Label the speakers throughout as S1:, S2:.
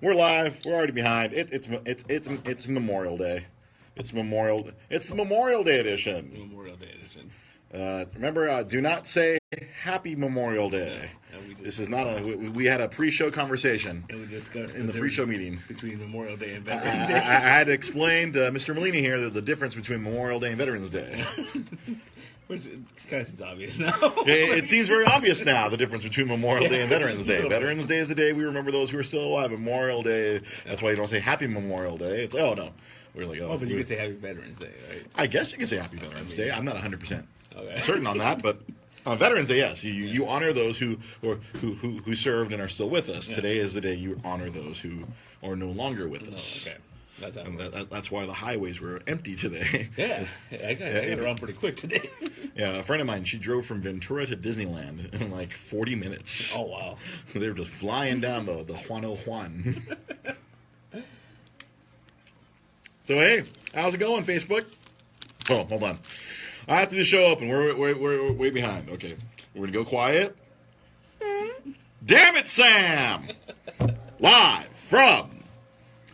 S1: We're live. We're already behind. It's Memorial Day. It's Memorial Day edition.
S2: Memorial Day edition.
S1: Remember, do not say Happy Memorial Day. This is not a. We had a pre-show conversation.
S2: And we discussed
S1: in the pre-show meeting
S2: between Memorial Day and Veterans Day.
S1: I had explained to Mr. Molini here the difference between Memorial Day and Veterans Day.
S2: Which kind of seems obvious now.
S1: It seems very obvious now, the difference between Memorial Day and Veterans Day. Veterans Day is the day we remember those who are still alive. Memorial Day, that's why you don't say Happy Memorial Day. It's, oh, no. We're like,
S2: but you could say Happy Veterans Day, right?
S1: I guess you can say Happy Veterans Day. I'm not 100%
S2: okay.
S1: certain on that, but on Veterans Day, yes. You honor those who served and are still with us. Yeah. Today is the day you honor those who are no longer with us.
S2: Okay.
S1: That's why the highways were empty today.
S2: Yeah, I got around pretty quick today.
S1: Yeah, a friend of mine, she drove from Ventura to Disneyland in like 40 minutes.
S2: Oh, wow.
S1: They were just flying down the Juan. So, hey, how's it going, Facebook? Oh, hold on. I have to do the show open. We're way behind. Okay, we're going to go quiet. Damn it, Sam! Live from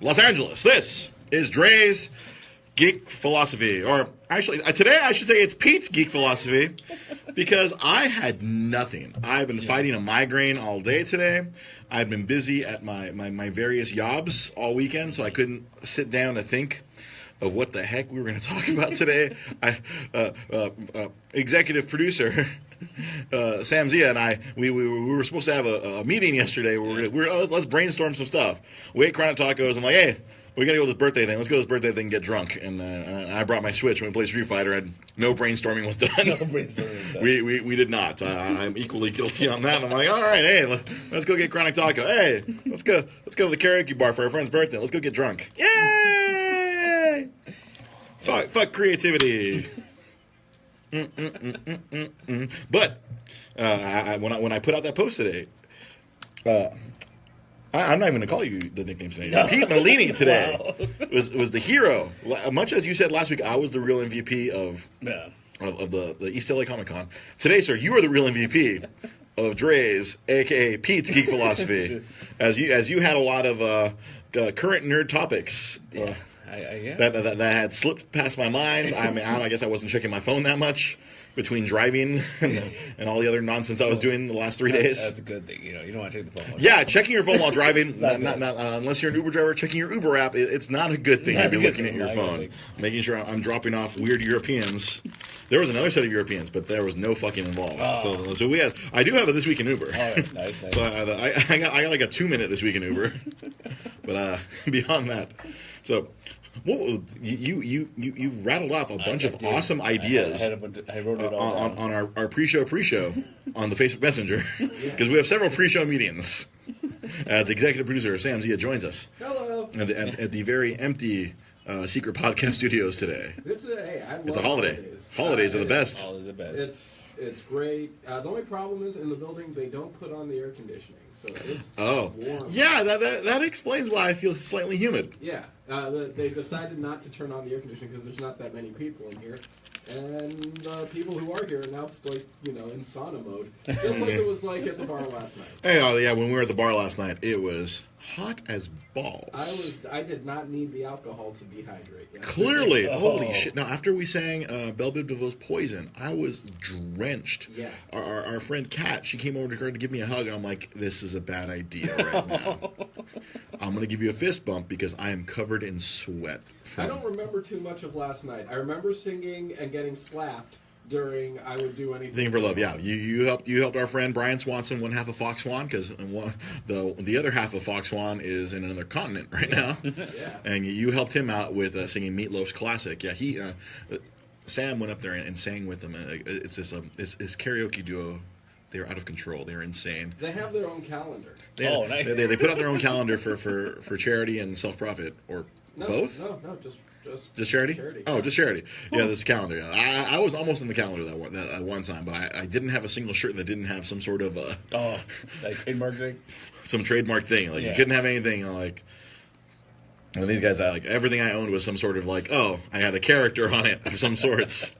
S1: Los Angeles. This is Dre's Geek Philosophy. Or actually, today I should say it's Pete's Geek Philosophy because I had nothing. I've been fighting a migraine all day today. I've been busy at my various jobs all weekend, so I couldn't sit down to think of what the heck we were going to talk about today. Executive producer Sam Zia and I, we were supposed to have a meeting yesterday where we were let's brainstorm some stuff. We ate Chronic Tacos. I'm like, hey, we got to go to this birthday thing. Let's go to this birthday thing and get drunk. And I brought my Switch when we played Street Fighter, and no brainstorming was done.
S2: No brainstorming was done.
S1: We did not. I'm equally guilty on that. I'm like, all right, hey, let's go get Chronic Taco. Hey, let's go to the karaoke bar for our friend's birthday. Let's go get drunk. Yay! Fuck creativity. But when I put out that post today, I'm not even going to call you the nickname today. No. Pete Molini today was the hero. Much as you said last week, I was the real MVP of the East LA Comic Con. Today, sir, you are the real MVP of Dre's, a.k.a. Pete's Geek Philosophy, as you had a lot of current nerd topics. That had slipped past my mind. I guess I wasn't checking my phone that much between driving and all the other nonsense I was doing the last 3 days.
S2: That's a good thing. You don't want to check the phone.
S1: Yeah, checking your phone while driving, not unless you're an Uber driver, checking your Uber app, it's not a good thing to be looking at your phone. Making sure I'm dropping off weird Europeans. There was another set of Europeans, but there was no fucking involved. Oh. So I do have a This Week in Uber.
S2: All right, nice.
S1: So I got like a 2-minute This Week in Uber. But beyond that, so you've rattled off a bunch of awesome ideas.
S2: I wrote it all
S1: on our pre-show on the Facebook Messenger because we have several pre-show meetings. As executive producer Sam Zia joins us.
S3: Hello.
S1: At the very empty secret podcast studios today.
S3: It's
S1: a holiday. Holidays are the best.
S2: Holidays are the best.
S3: It's great. The only problem is in the building they don't put on the air conditioning, so it's warm.
S1: Yeah, that explains why I feel slightly humid.
S3: Yeah, they decided not to turn on the air conditioning because there's not that many people in here, and people who are here are now in sauna mode, just like it was like at the bar last night.
S1: Hey, when we were at the bar last night, it was hot as balls.
S3: I did not need the alcohol to dehydrate. Yes.
S1: Clearly, holy shit! Now, after we sang Belle Biv DeVoe's "Poison," I was drenched.
S3: Yeah.
S1: Our friend Kat, she came over to her to give me a hug. I'm like, this is a bad idea right now. I'm gonna give you a fist bump because I am covered in sweat.
S3: I don't remember too much of last night. I remember singing and getting slapped during I Would Do Anything
S1: for Love. Yeah, you helped our friend Brian Swanson, one half of Fox Swan, because the other half of Fox Swan is in another continent right now.
S3: Yeah.
S1: And you helped him out with singing Meatloaf's classic. Yeah, Sam went up there and sang with him. It's this karaoke duo. They're out of control. They're insane.
S3: They have their own calendar.
S2: Nice.
S1: They put out their own calendar for charity and self-profit, or both.
S3: No,
S1: just charity? Oh, just charity. Yeah, this calendar. I was almost in the calendar that one time, but I didn't have a single shirt that didn't have some sort of
S2: like trademark thing.
S1: Some trademark thing. Like you couldn't have anything like. And these guys, everything I owned was some sort of I had a character on it of some sorts.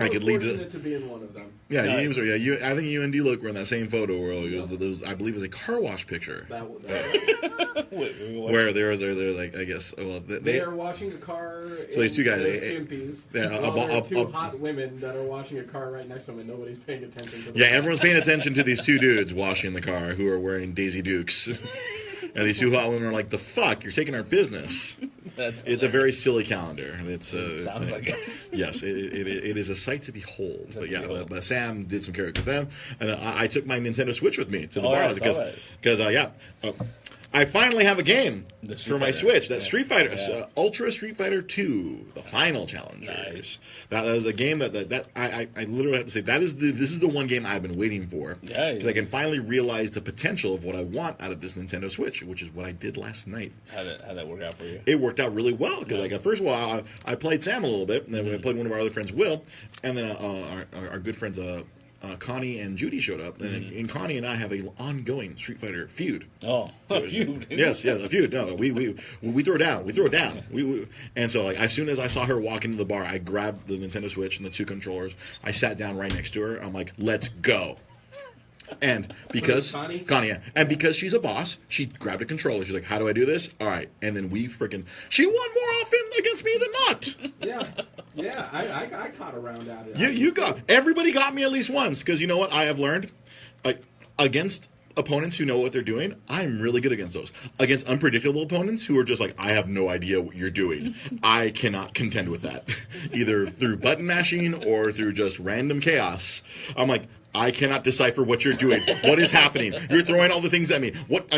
S3: I
S1: could
S3: was
S1: lead
S3: fortunate to be in one of them.
S1: Yeah,
S2: Nice.
S1: I think you and D-Look were in that same photo where it was those. I believe it was a car wash picture
S2: Wait,
S1: where they're like, I guess, well,
S3: they are washing a car.
S1: So these two guys,
S3: skimpies.
S1: yeah,
S3: while there are two hot women that are washing a car right next to them, and nobody's paying attention to them.
S1: Yeah, everyone's paying attention to these two dudes washing the car who are wearing Daisy Dukes. And these two hot women are like, the fuck? You're taking our business. It's a very silly calendar.
S2: Sounds like it.
S1: Yes, it is a sight to behold. But yeah, but Sam did some karaoke with them. And I took my Nintendo Switch with me to the bar because I finally have a game for my Switch. That's Street Fighter, Ultra Street Fighter 2, the final challengers.
S2: Nice.
S1: That was a game that I literally have to say this is the one game I've been waiting for.
S2: Yeah.
S1: Because I can finally realize the potential of what I want out of this Nintendo Switch, which is what I did last night.
S2: How'd that work out for you?
S1: It worked out really well because first of all, I played Sam a little bit, and then I played one of our other friends, Will, and then our good friends Connie and Judy showed up, and Connie and I have an ongoing Street Fighter feud.
S2: Oh, a feud.
S1: Yes, a feud. No, we throw it down. We throw it down. And so as soon as I saw her walk into the bar, I grabbed the Nintendo Switch and the two controllers. I sat down right next to her. I'm like, let's go. And because Connie, and because she's a boss, she grabbed a controller. She's like, "How do I do this?" All right, and then she won more often against me than not.
S3: Yeah, I caught around at it.
S1: Everybody got me at least once because you know what I have learned, against opponents who know what they're doing, I'm really good against those. Against unpredictable opponents who are just like, I have no idea what you're doing, I cannot contend with that, either through button mashing or through just random chaos. I'm like, I cannot decipher what you're doing. What is happening? You're throwing all the things at me. What?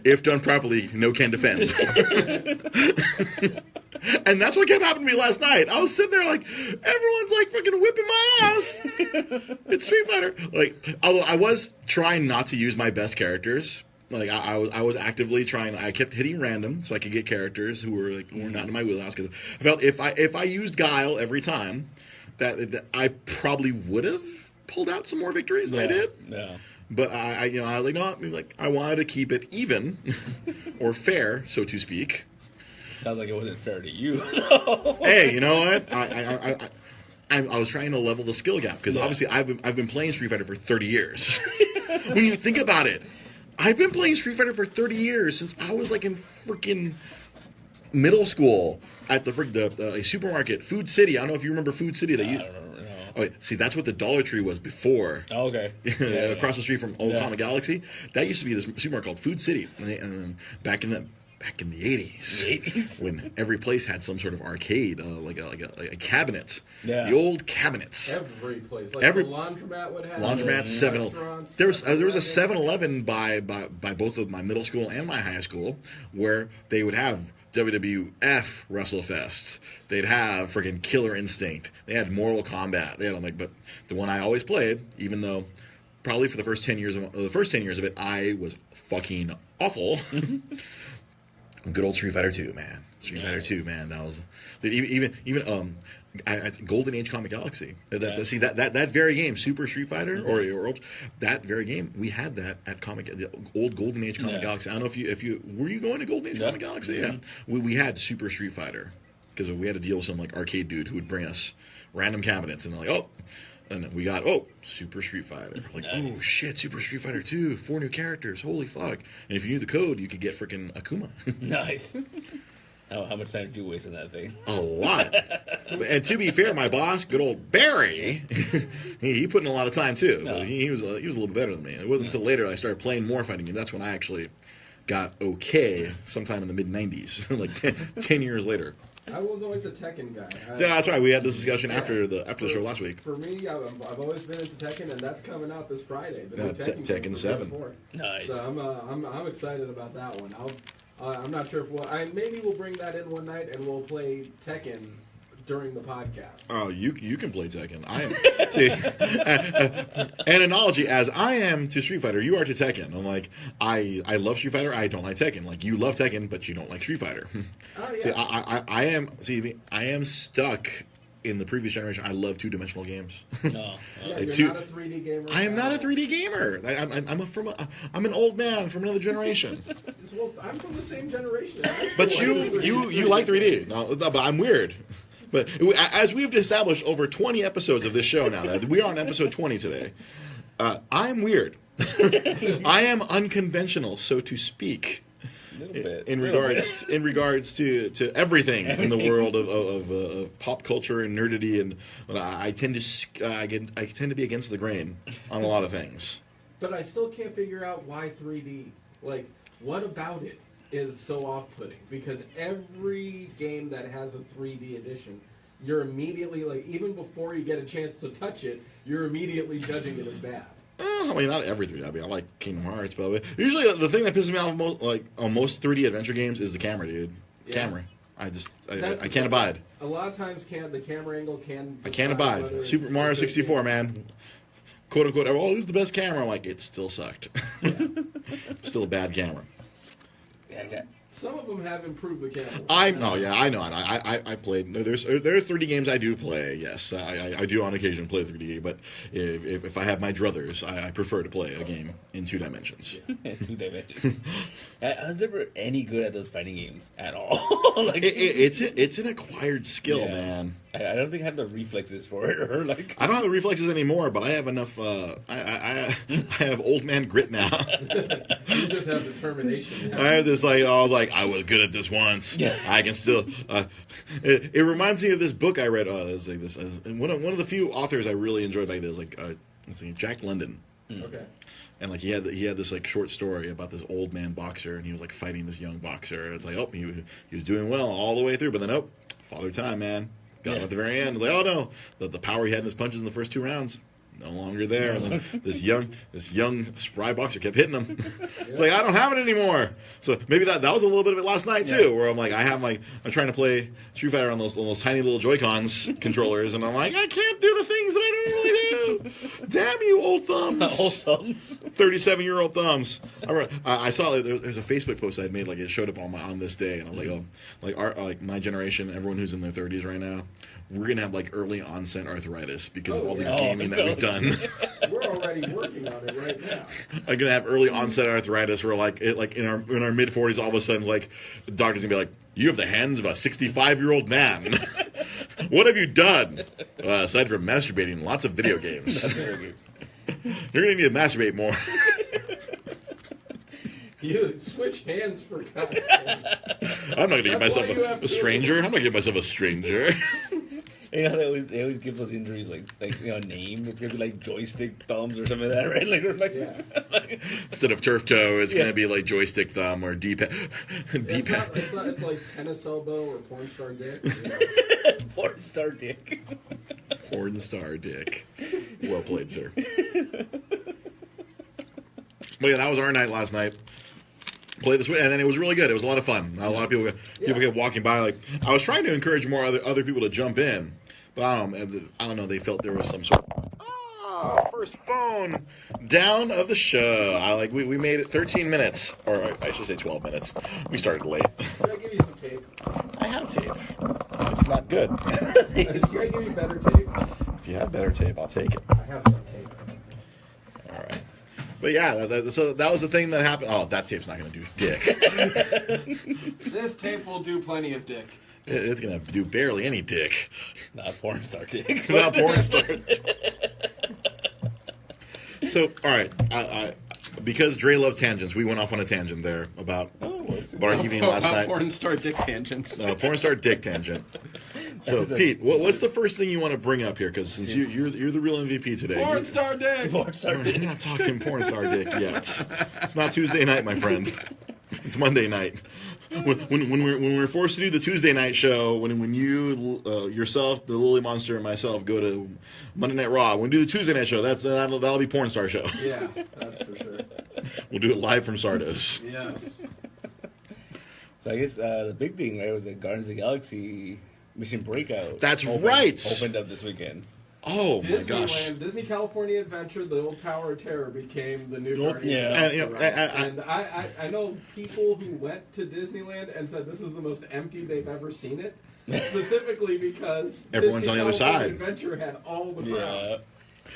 S1: If done properly, no can defend. And that's what kept happening to me last night. I was sitting there like, everyone's like freaking whipping my ass. It's Street Fighter. Like, I was trying not to use my best characters. Like I was actively trying. I kept hitting random so I could get characters who were not in my wheelhouse because I felt if I used Guile every time, that I probably would have pulled out some more victories than I did. Yeah. But I was like, no, I wanted to keep it even or fair, so to speak.
S2: Sounds like it wasn't fair to you.
S1: Hey, you know what? I was trying to level the skill gap because obviously I've been playing Street Fighter for 30 years. When you think about it, I've been playing Street Fighter for 30 years since I was like in freaking middle school at the supermarket, Food City. I don't know if you remember Food City.
S2: I don't remember.
S1: Oh, wait, see, that's what the Dollar Tree was before.
S2: Oh, okay.
S1: Across the street from Old Comic Galaxy. That used to be this supermarket called Food City. And back in the 80s, when every place had some sort of arcade, like a cabinet. Yeah. The old cabinets.
S3: Every place. Like the laundromat would have.
S1: Laundromat, 7-Eleven. There was a 7-Eleven by both of my middle school and my high school where they would have WWF WrestleFest. They'd have friggin' Killer Instinct. They had Mortal Kombat. They had but the one I always played, even though probably for the first 10 years of it, I was fucking awful. Good old Street Fighter 2, man. Fighter 2, man. That was even Golden Age Comic Galaxy. That very game, Super Street Fighter or that very game, we had that at the old Golden Age Comic Galaxy. I don't know if you were you going to Golden Age Comic Galaxy? Yeah, we had Super Street Fighter because we had to deal with some arcade dude who would bring us random cabinets and and then we got Super Street Fighter. Oh shit, Super Street Fighter 2, 4 new characters. Holy fuck! And if you knew the code, you could get freaking Akuma.
S2: Nice. How much time did you waste on that thing?
S1: A lot. And to be fair, my boss, good old Barry, he put in a lot of time too. No. But he was a little better than me. It wasn't until later I started playing more fighting games. That's when I actually got okay sometime in the mid-90s, like 10 years later.
S3: I was always a Tekken guy.
S1: That's right. We had this discussion after the show last week.
S3: For me, I've always been into Tekken, and that's coming out this Friday. The new
S1: Tekken 7.
S2: Nice.
S3: So I'm excited about that one. I'm not sure if maybe we'll bring that in one night and we'll play Tekken during the podcast.
S1: Oh, you can play Tekken. I am. See, an analogy as I am to Street Fighter, you are to Tekken. I'm like, I love Street Fighter. I don't like Tekken. Like you love Tekken, but you don't like Street Fighter. Oh yeah. See, I am stuck in the previous generation. I love two-dimensional games.
S2: No.
S3: You're not a 3D gamer.
S1: I am not a 3D gamer. I'm an old man from another generation.
S3: Well, I'm from the same generation.
S1: But you like 3D. No, but I'm weird. But as we've established over 20 episodes of this show now, that we are on episode 20 today, I'm weird. I am unconventional, so to speak. In regards to everything in the world of pop culture and nerdity, and I tend to be against the grain on a lot of things.
S3: But I still can't figure out why 3D. Like, what about it is so off-putting? Because every game that has a 3D edition, you're immediately, like, even before you get a chance to touch it, you're immediately judging it as bad.
S1: I mean, not every 3D. I mean, I like Kingdom Hearts, but usually the thing that pisses me off on most 3D adventure games is the camera, dude.
S3: Yeah.
S1: Camera. I can't abide.
S3: A lot of times, the camera angle can.
S1: I can't abide. Super Mario 64, man. Quote unquote. Oh, this is the best camera. I'm like, it still sucked.
S3: Yeah.
S1: Still a bad camera.
S2: Yeah.
S3: Some of them have improved the camera.
S1: I know. I played. There's 3D games I do play. Yes, I do on occasion play 3D. But if I have my druthers, I prefer to play a game in 2 dimensions.
S2: 2 dimensions. I was never any good at those fighting games at all. Like,
S1: it's an acquired skill, man.
S2: I don't think I have the reflexes for it, or like.
S1: I don't have the reflexes anymore, but I have enough. I have old man grit now.
S3: You just have determination.
S1: I have this I was good at this once.
S2: Yeah.
S1: I can still. It reminds me of this book I read. It's like this. One of the few authors I really enjoyed back then was let's see, Jack London.
S3: Okay.
S1: And like he had this like short story about this old man boxer, and he was like fighting this young boxer. It's like, oh, he was doing well all the way through, but then father time, man. Got him at the very end. Like, oh no, the power he had in his punches in the first 2 rounds, no longer there. And then this young spry boxer kept hitting him. It's like, I don't have it anymore. So maybe that was a little bit of it last night too, where I'm like, I'm trying to play Street Fighter on those tiny little Joy-Cons controllers, and I'm like, I can't do the things that I normally do. Damn you, old thumbs.
S2: Old thumbs.
S1: 37-year-old thumbs. I saw there's a Facebook post I had made, like it showed up on this day, and I was like, like my generation, everyone who's in their 30s right now, we're gonna have like early onset arthritis because of all the gaming that we've done.
S3: We're already working on it right now.
S1: I'm gonna have early onset arthritis where like in our mid 40s, all of a sudden like the doctor's gonna be like, you have the hands of a 65-year-old man. What have you done aside from masturbating? Lots of video games. You're gonna need to masturbate more.
S3: You switch hands for God's sake.
S1: I'm not gonna give myself a stranger. I'm not gonna give myself a stranger.
S2: You know, they always give those injuries like name. It's gonna be like joystick thumbs or something like that, right?
S3: Yeah.
S1: Instead of turf toe, it's gonna be like joystick thumb or D-pad. D-pad.
S3: It's like tennis elbow or porn star dick.
S2: Porn star dick.
S1: Porn star dick. Well played, sir. But yeah, that was our night last night. Played this, and then it was really good. It was a lot of fun. A lot of people kept walking by. Like, I was trying to encourage more other people to jump in, but I don't know. They felt there was some sort of first phone down of the show. We made it 13 minutes, or I should say 12 minutes. We started late.
S3: Should I give you some tape?
S1: I have tape. It's not good.
S3: Should I give you better tape?
S1: If you have better tape, I'll take it.
S3: I have some tape.
S1: All right. But yeah, so that was the thing that happened. Oh, that tape's not going to do dick.
S3: This tape will do plenty of dick.
S1: It's going to do barely any dick.
S2: Not porn star dick.
S1: Not porn star. So, all right. Because Dre loves tangents, we went off on a tangent there about our evening last night.
S3: Porn star dick tangents.
S1: Porn star dick tangent. So, Pete, what's the first thing you want to bring up here? Because since you're the real MVP today.
S3: Porn star dick.
S2: Porn star dick.
S1: We're not talking porn star dick yet. It's not Tuesday night, my friend. It's Monday night. When we're forced to do the Tuesday night show, when you yourself, the Lily Monster, and myself go to Monday Night Raw, when we do the Tuesday night show, that'll be porn star show.
S3: Yeah, that's for sure.
S1: We'll do it live from Sardos.
S3: Yes.
S2: So I guess the big thing, right, was the Guardians of the Galaxy Mission Breakout.
S1: That's right.
S2: Opened up this weekend.
S1: Oh my gosh!
S3: Disney California Adventure, the old Tower of Terror became the new Guardians.
S2: Yeah.
S3: And I know people who went to Disneyland and said this is the most empty they've ever seen it, specifically because
S1: everyone's
S3: Disney
S1: on the other
S3: California
S1: side.
S3: Adventure had all the crowd.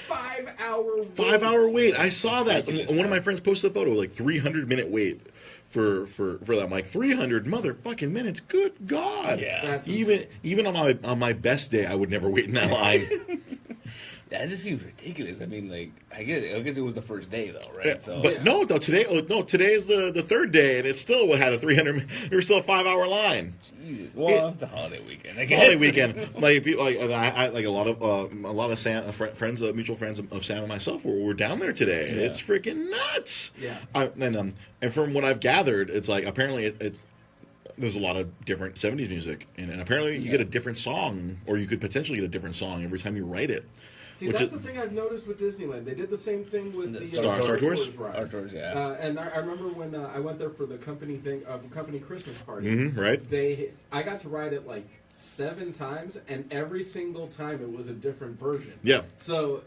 S3: 5-hour wait.
S1: 5-hour wait. I saw that.
S2: Ridiculous,
S1: One of my
S2: man.
S1: friends posted a photo, like 300-minute wait for that. I'm like, 300 motherfucking minutes. Good God.
S2: Yeah.
S3: That's
S1: Even on my best day, I would never wait in that line.
S2: That just seems ridiculous. I mean, like, I guess it was the first day though, right?
S1: Yeah,
S2: So
S1: but no, today is the third day, and it still had a 300. There's still a 5-hour line.
S2: Jesus. Well, it's a holiday weekend. I guess.
S1: Holiday weekend, like people, like I like a lot of Sam, friends, mutual friends of Sam and myself were down there today.
S2: Yeah.
S1: It's freaking nuts.
S3: Yeah.
S1: And from what I've gathered, it's like apparently it's there's a lot of different 70s music, and apparently you get a different song, or you could potentially get a different song every time you write it.
S3: See,
S1: Which
S3: that's
S1: is-
S3: the thing I've noticed with Disneyland. They did the same thing with the
S1: Star Tours?
S3: ride.
S2: Star Tours, yeah.
S3: And I remember when I went there for the company company Christmas party.
S1: Right?
S3: I got to ride it like 7 times, and every single time it was a different version.
S1: Yeah.
S3: So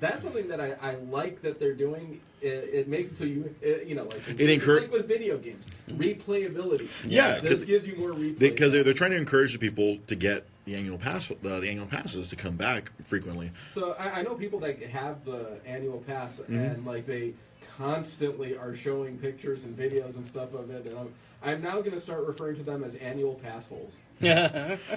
S3: that's something that I like that they're doing. It makes it so you like
S1: It
S3: it's like with video games, replayability.
S1: Yeah,
S3: this
S1: 'cause
S3: gives you more replay.
S1: Because they're trying to encourage the people to get the annual passes to come back frequently.
S3: So I know people that have the annual pass, and like they constantly are showing pictures and videos and stuff of it, and I'm now going to start referring to them as annual pass holes.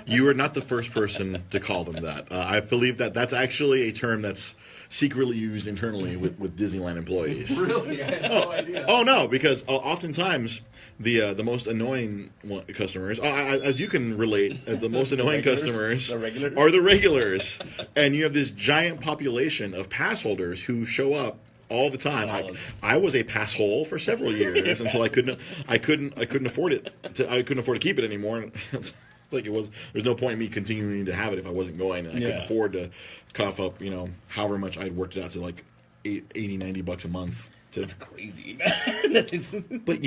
S1: You are not the first person to call them that. I believe that's actually a term that's secretly used internally with Disneyland employees.
S3: Really, I had no idea.
S1: Oh no, because oftentimes the most annoying customers, as you can relate, the most annoying
S2: Regulars?
S1: customers
S2: The regulars?
S1: are the regulars, and you have this giant population of pass holders who show up all the time. I was a pass hole for several years until I couldn't afford it. I couldn't afford to keep it anymore. Like it was, there's no point in me continuing to have it if I wasn't going, and I couldn't afford to cough up, however much I'd worked it out to like $80-$90 a month.
S2: That's crazy.
S1: But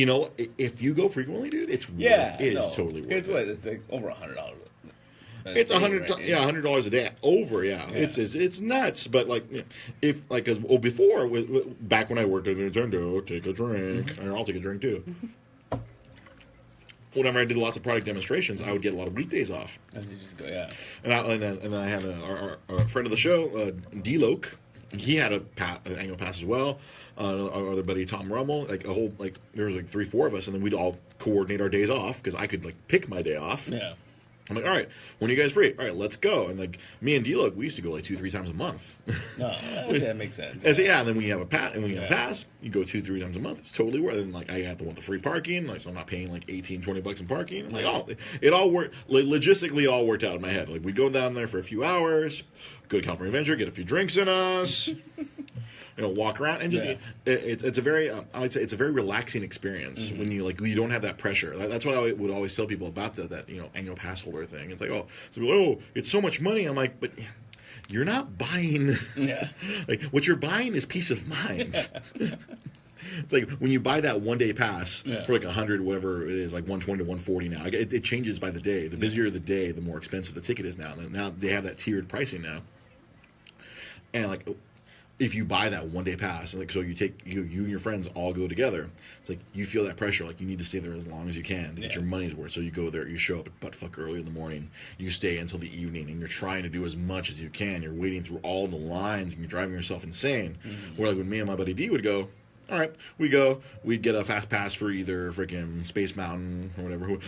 S1: if you go frequently, dude, it's totally worth
S2: It's
S1: it.
S2: what it's like over $100.
S1: It's $100 a day over. It's nuts. But because before back when I worked at Nintendo, take a drink, and I'll take a drink too. Whenever I did lots of product demonstrations, I would get a lot of weekdays off.
S2: You just go, yeah.
S1: And then I had our friend of the show, D-Loke. He had an annual pass as well. Our other buddy Tom Rummel, there was 3-4 of us, and then we'd all coordinate our days off because I could pick my day off.
S2: Yeah.
S1: I'm like, all right, when are you guys free? All right, let's go. And me and D-Loke, we used to go 2-3 times a month.
S2: No, that makes sense.
S1: And then when you have a pass, you go 2-3 times a month. It's totally worth it. And I have to want the free parking, so I'm not paying $18-$20 in parking. I'm like, it all worked. Logistically, it all worked out in my head. We'd go down there for a few hours, go to California Adventure, get a few drinks in us. Walk around and just it's a very I would say it's a very relaxing experience when you don't have that pressure. That's what I would always tell people about that annual pass holder thing. It's like it's so much money. I'm like, but you're not buying.
S2: Yeah.
S1: What you're buying is peace of mind. It's like when you buy that one-day pass for $100, whatever it is, $120 to $140 now. It changes by the day. The busier the day, the more expensive the ticket is now. Now they have that tiered pricing now. And if you buy that one-day pass, so you and your friends all go together, it's you feel that pressure, you need to stay there as long as you can to get your money's worth. So you go there, you show up at buttfuck early in the morning, you stay until the evening, and you're trying to do as much as you can. You're waiting through all the lines, and you're driving yourself insane. Where when me and my buddy D would go, all right, we'd get a fast pass for either freaking Space Mountain or whatever.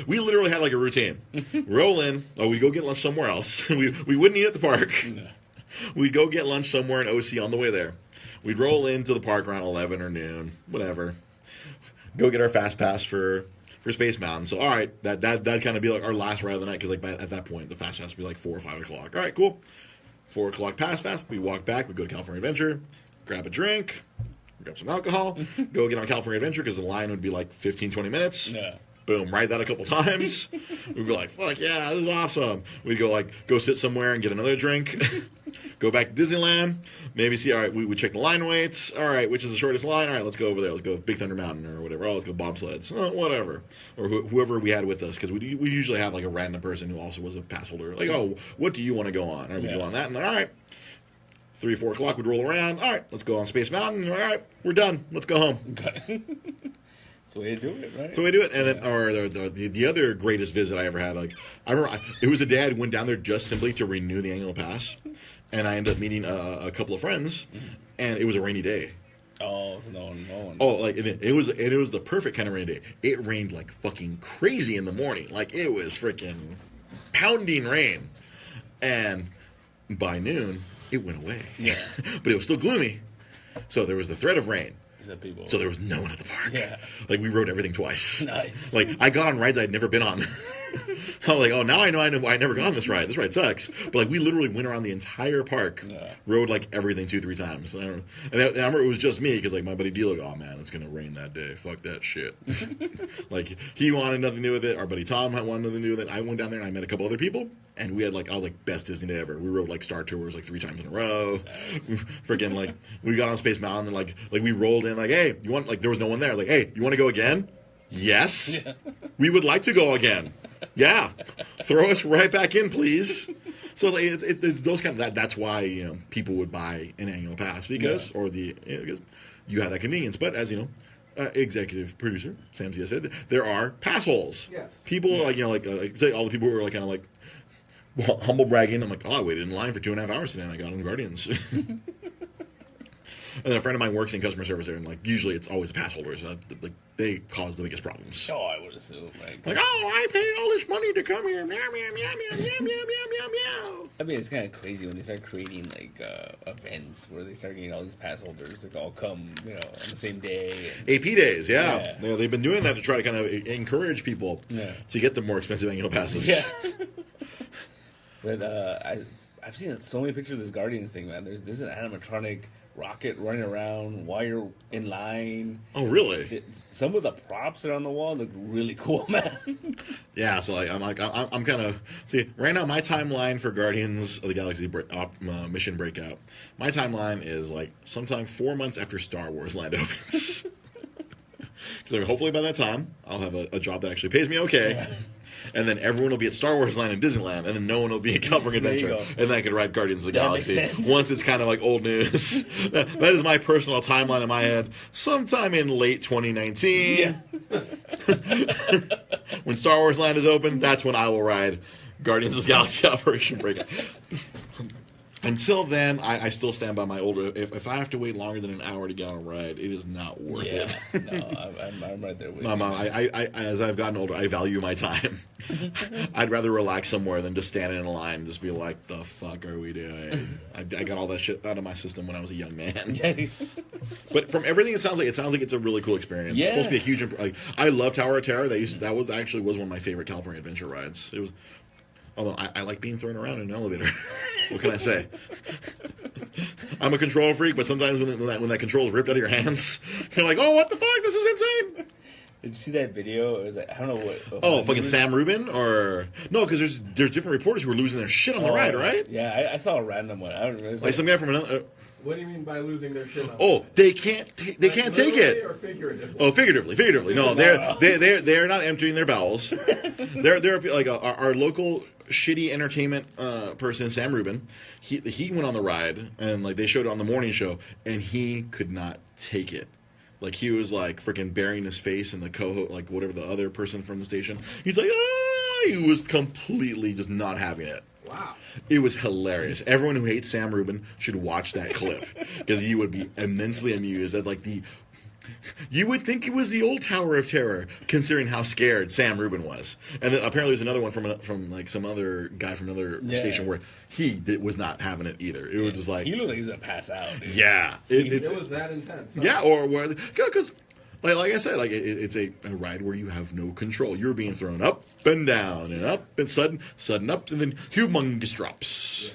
S1: We literally had a routine. Roll in, we'd go get lunch somewhere else. we wouldn't eat at the park. No. We'd go get lunch somewhere in OC on the way there. We'd roll into the park around 11 or noon, whatever. Go get our fast pass for Space Mountain. So, all right, that'd kind of be our last ride of the night because at that point, the fast pass would be 4 or 5 o'clock. All right, cool. 4 o'clock pass fast. We walk back. We go to California Adventure, grab a drink, grab some alcohol, go get on California Adventure because the line would be 15, 20 minutes.
S2: Yeah.
S1: Boom, ride that a couple times. We'd be fuck yeah, this is awesome. We'd go sit somewhere and get another drink. Go back to Disneyland. Maybe see, all right, we check the line weights. All right, which is the shortest line? All right, let's go over there. Let's go Big Thunder Mountain or whatever. Oh, let's go bobsleds. Whatever. Or whoever we had with us, because we usually have a random person who also was a pass holder. What do you want to go on? All right, we go on that. And all right, 3, 4 o'clock, we'd roll around. All right, let's go on Space Mountain. All right, we're done. Let's go home.
S2: Okay. That's the way to do it, right?
S1: That's the way to do it. And then, or the other greatest visit I ever had, I remember it was a day I went down there just simply to renew the annual pass. and I ended up meeting a couple of friends, and it was a rainy day.
S2: Oh, so no one.
S1: Oh, like it was the perfect kind of rainy day. It rained like fucking crazy in the morning. Like it was freaking pounding rain, and by noon it went away.
S2: Yeah.
S1: But it was still gloomy, so there was the threat of rain.
S2: People.
S1: So there was no one at the park.
S2: Yeah.
S1: Like we rode everything twice.
S2: Nice.
S1: Like I got on rides I'd never been on. I was like, oh, now I know I never got on this ride. This ride sucks. But like we literally went around the entire park, rode like everything 2-3 times. And I remember it was just me because like my buddy D like, oh man, it's gonna rain that day. Fuck that shit. Like he wanted nothing to do with it. Our buddy Tom wanted nothing to do with it. I went down there and I met a couple other people, and we had like I was like best Disney day ever. We rode like Star Tours like 3 times in a row. Freaking like we got on Space Mountain and like we rolled in like, hey, you want like there was no one there. Like, hey, you want to go again? Yes, we would like to go again. Yeah, throw us right back in, please. So like, it's those kind of that's why people would buy an annual pass because because you have that convenience. But as you know, executive producer Sam Zia said there are pass holes.
S3: Yes.
S1: People like say all the people who are like kind of like humble bragging. I'm like, oh, I waited in line for 2.5 hours today and I got on Guardians. And then a friend of mine works in customer service there, and like usually it's always the pass holders. Like they cause the biggest problems.
S2: Oh, I would assume.
S1: Like, oh, I paid all this money to come here. Meow, meow, meow, meow, meow, meow, meow, meow, meow.
S2: I mean, it's kind of crazy when they start creating like events where they start getting all these pass holders that all come, on the same day. And...
S1: AP days, yeah. They've been doing that to try to kind of encourage people to get the more expensive annual passes.
S2: Yeah. But I've seen so many pictures of this Guardians thing, man. There's an animatronic rocket running around while you're in line.
S1: Oh, really?
S2: Some of the props that are on the wall look really cool, man.
S1: Yeah, so I'm kind of see right now. My timeline for Guardians of the Galaxy mission breakout. My timeline is like sometime 4 months after Star Wars Land opens. Because hopefully by that time I'll have a job that actually pays me okay. Yeah. And then everyone will be at Star Wars Land and Disneyland, and then no one will be at California Adventure, and then I could ride Guardians of the Galaxy once it's kind of like old news. That is my personal timeline in my head. Sometime in late 2019, when Star Wars Land is open, that's when I will ride Guardians of the Galaxy Operation Breakout. Until then, I still stand by my older. If I have to wait longer than an hour to get on a ride, it is not worth it.
S2: No, I'm right there with
S1: you. Mom, as I've gotten older, I value my time. I'd rather relax somewhere than just standing in a line and just be like, the fuck are we doing? I got all that shit out of my system when I was a young man. But from everything it sounds like it's a really cool experience.
S2: Yeah.
S1: It's supposed to be a huge. I love Tower of Terror. That was one of my favorite California Adventure rides. It was. Although I like being thrown around in an elevator. What can I say? I'm a control freak, but sometimes when that control is ripped out of your hands, you're like, oh, what the fuck? This is insane.
S2: Did you see that video? It was like, I don't know what.
S1: Oh, fucking Sam Rubin? Or no, because there's different reporters who are losing their shit on the ride, right?
S2: Yeah, I saw a random one. I don't remember.
S1: Like some guy from another.
S3: What do you mean by losing their shit on?
S1: Oh, they can't take it.
S3: Or figuratively?
S1: Oh, figuratively. No, they're not emptying their bowels. They're like our local shitty entertainment person, Sam Rubin. He went on the ride and like they showed it on the morning show, and he could not take it. Like he was like freaking burying his face in the co-host, like whatever the other person from the station. He's like, he was completely just not having it.
S3: Wow.
S1: It was hilarious. Everyone who hates Sam Rubin should watch that clip because you would be immensely amused at like you would think it was the old Tower of Terror, considering how scared Sam Rubin was. And then apparently there's another one from like some other guy from another station where he was not having it either. It was just like
S2: he looked like he was gonna pass out. Dude.
S1: Yeah,
S3: it was that intense. Huh?
S1: Yeah, or where because. Like I said, like it's a ride where you have no control. You're being thrown up and down and up and sudden ups and then humongous drops.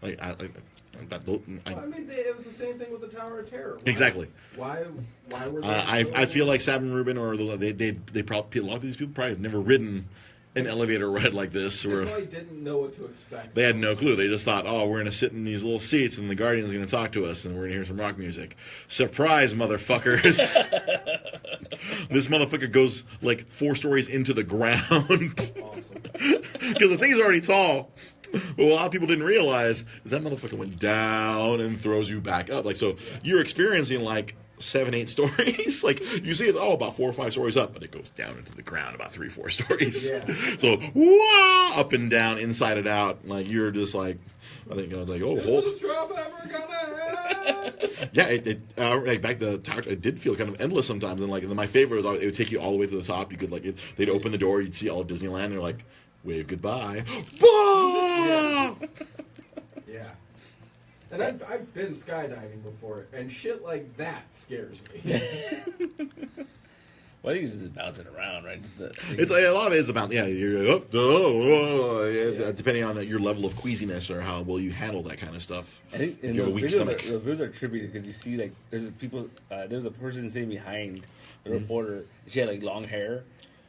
S1: Yeah.
S3: I mean, it was the same thing with the Tower of Terror.
S1: Exactly.
S3: Why were they?
S1: I feel like Sam Rubin or they probably a lot of these people probably have never ridden an elevator ride like this.
S3: They probably didn't know what to expect.
S1: They had no clue. They just thought, oh, we're going to sit in these little seats and the Guardian's going to talk to us and we're going to hear some rock music. Surprise, motherfuckers. This motherfucker goes like 4 stories into the ground.
S3: Awesome.
S1: Because the thing's already tall. But what a lot of people didn't realize is that motherfucker went down and throws you back up. Like, so you're experiencing like 7-8 stories. Like you see it's about 4 or 5 stories up, but it goes down into the ground about 3-4 stories.
S3: Yeah.
S1: So wah, up and down, inside and out. Like you're just like, I think I was like, oh, hold.
S3: Is this drop ever gonna end?
S1: Yeah, like back the tower, it did feel kind of endless sometimes. And like my favorite was it would take you all the way to the top. You could like they'd open the door, you'd see all of Disneyland, and they're like, wave goodbye.
S3: Yeah. Yeah. And I've been skydiving before, and shit like that scares me.
S2: Well, I think it's just bouncing around, right?
S1: It's a lot of it is about you're up, depending on your level of queasiness or how well you handle that kind of stuff.
S2: I think
S1: If you have a weak stomach.
S2: The videos are trippy because you see like there's a person sitting behind the reporter. She had like long hair,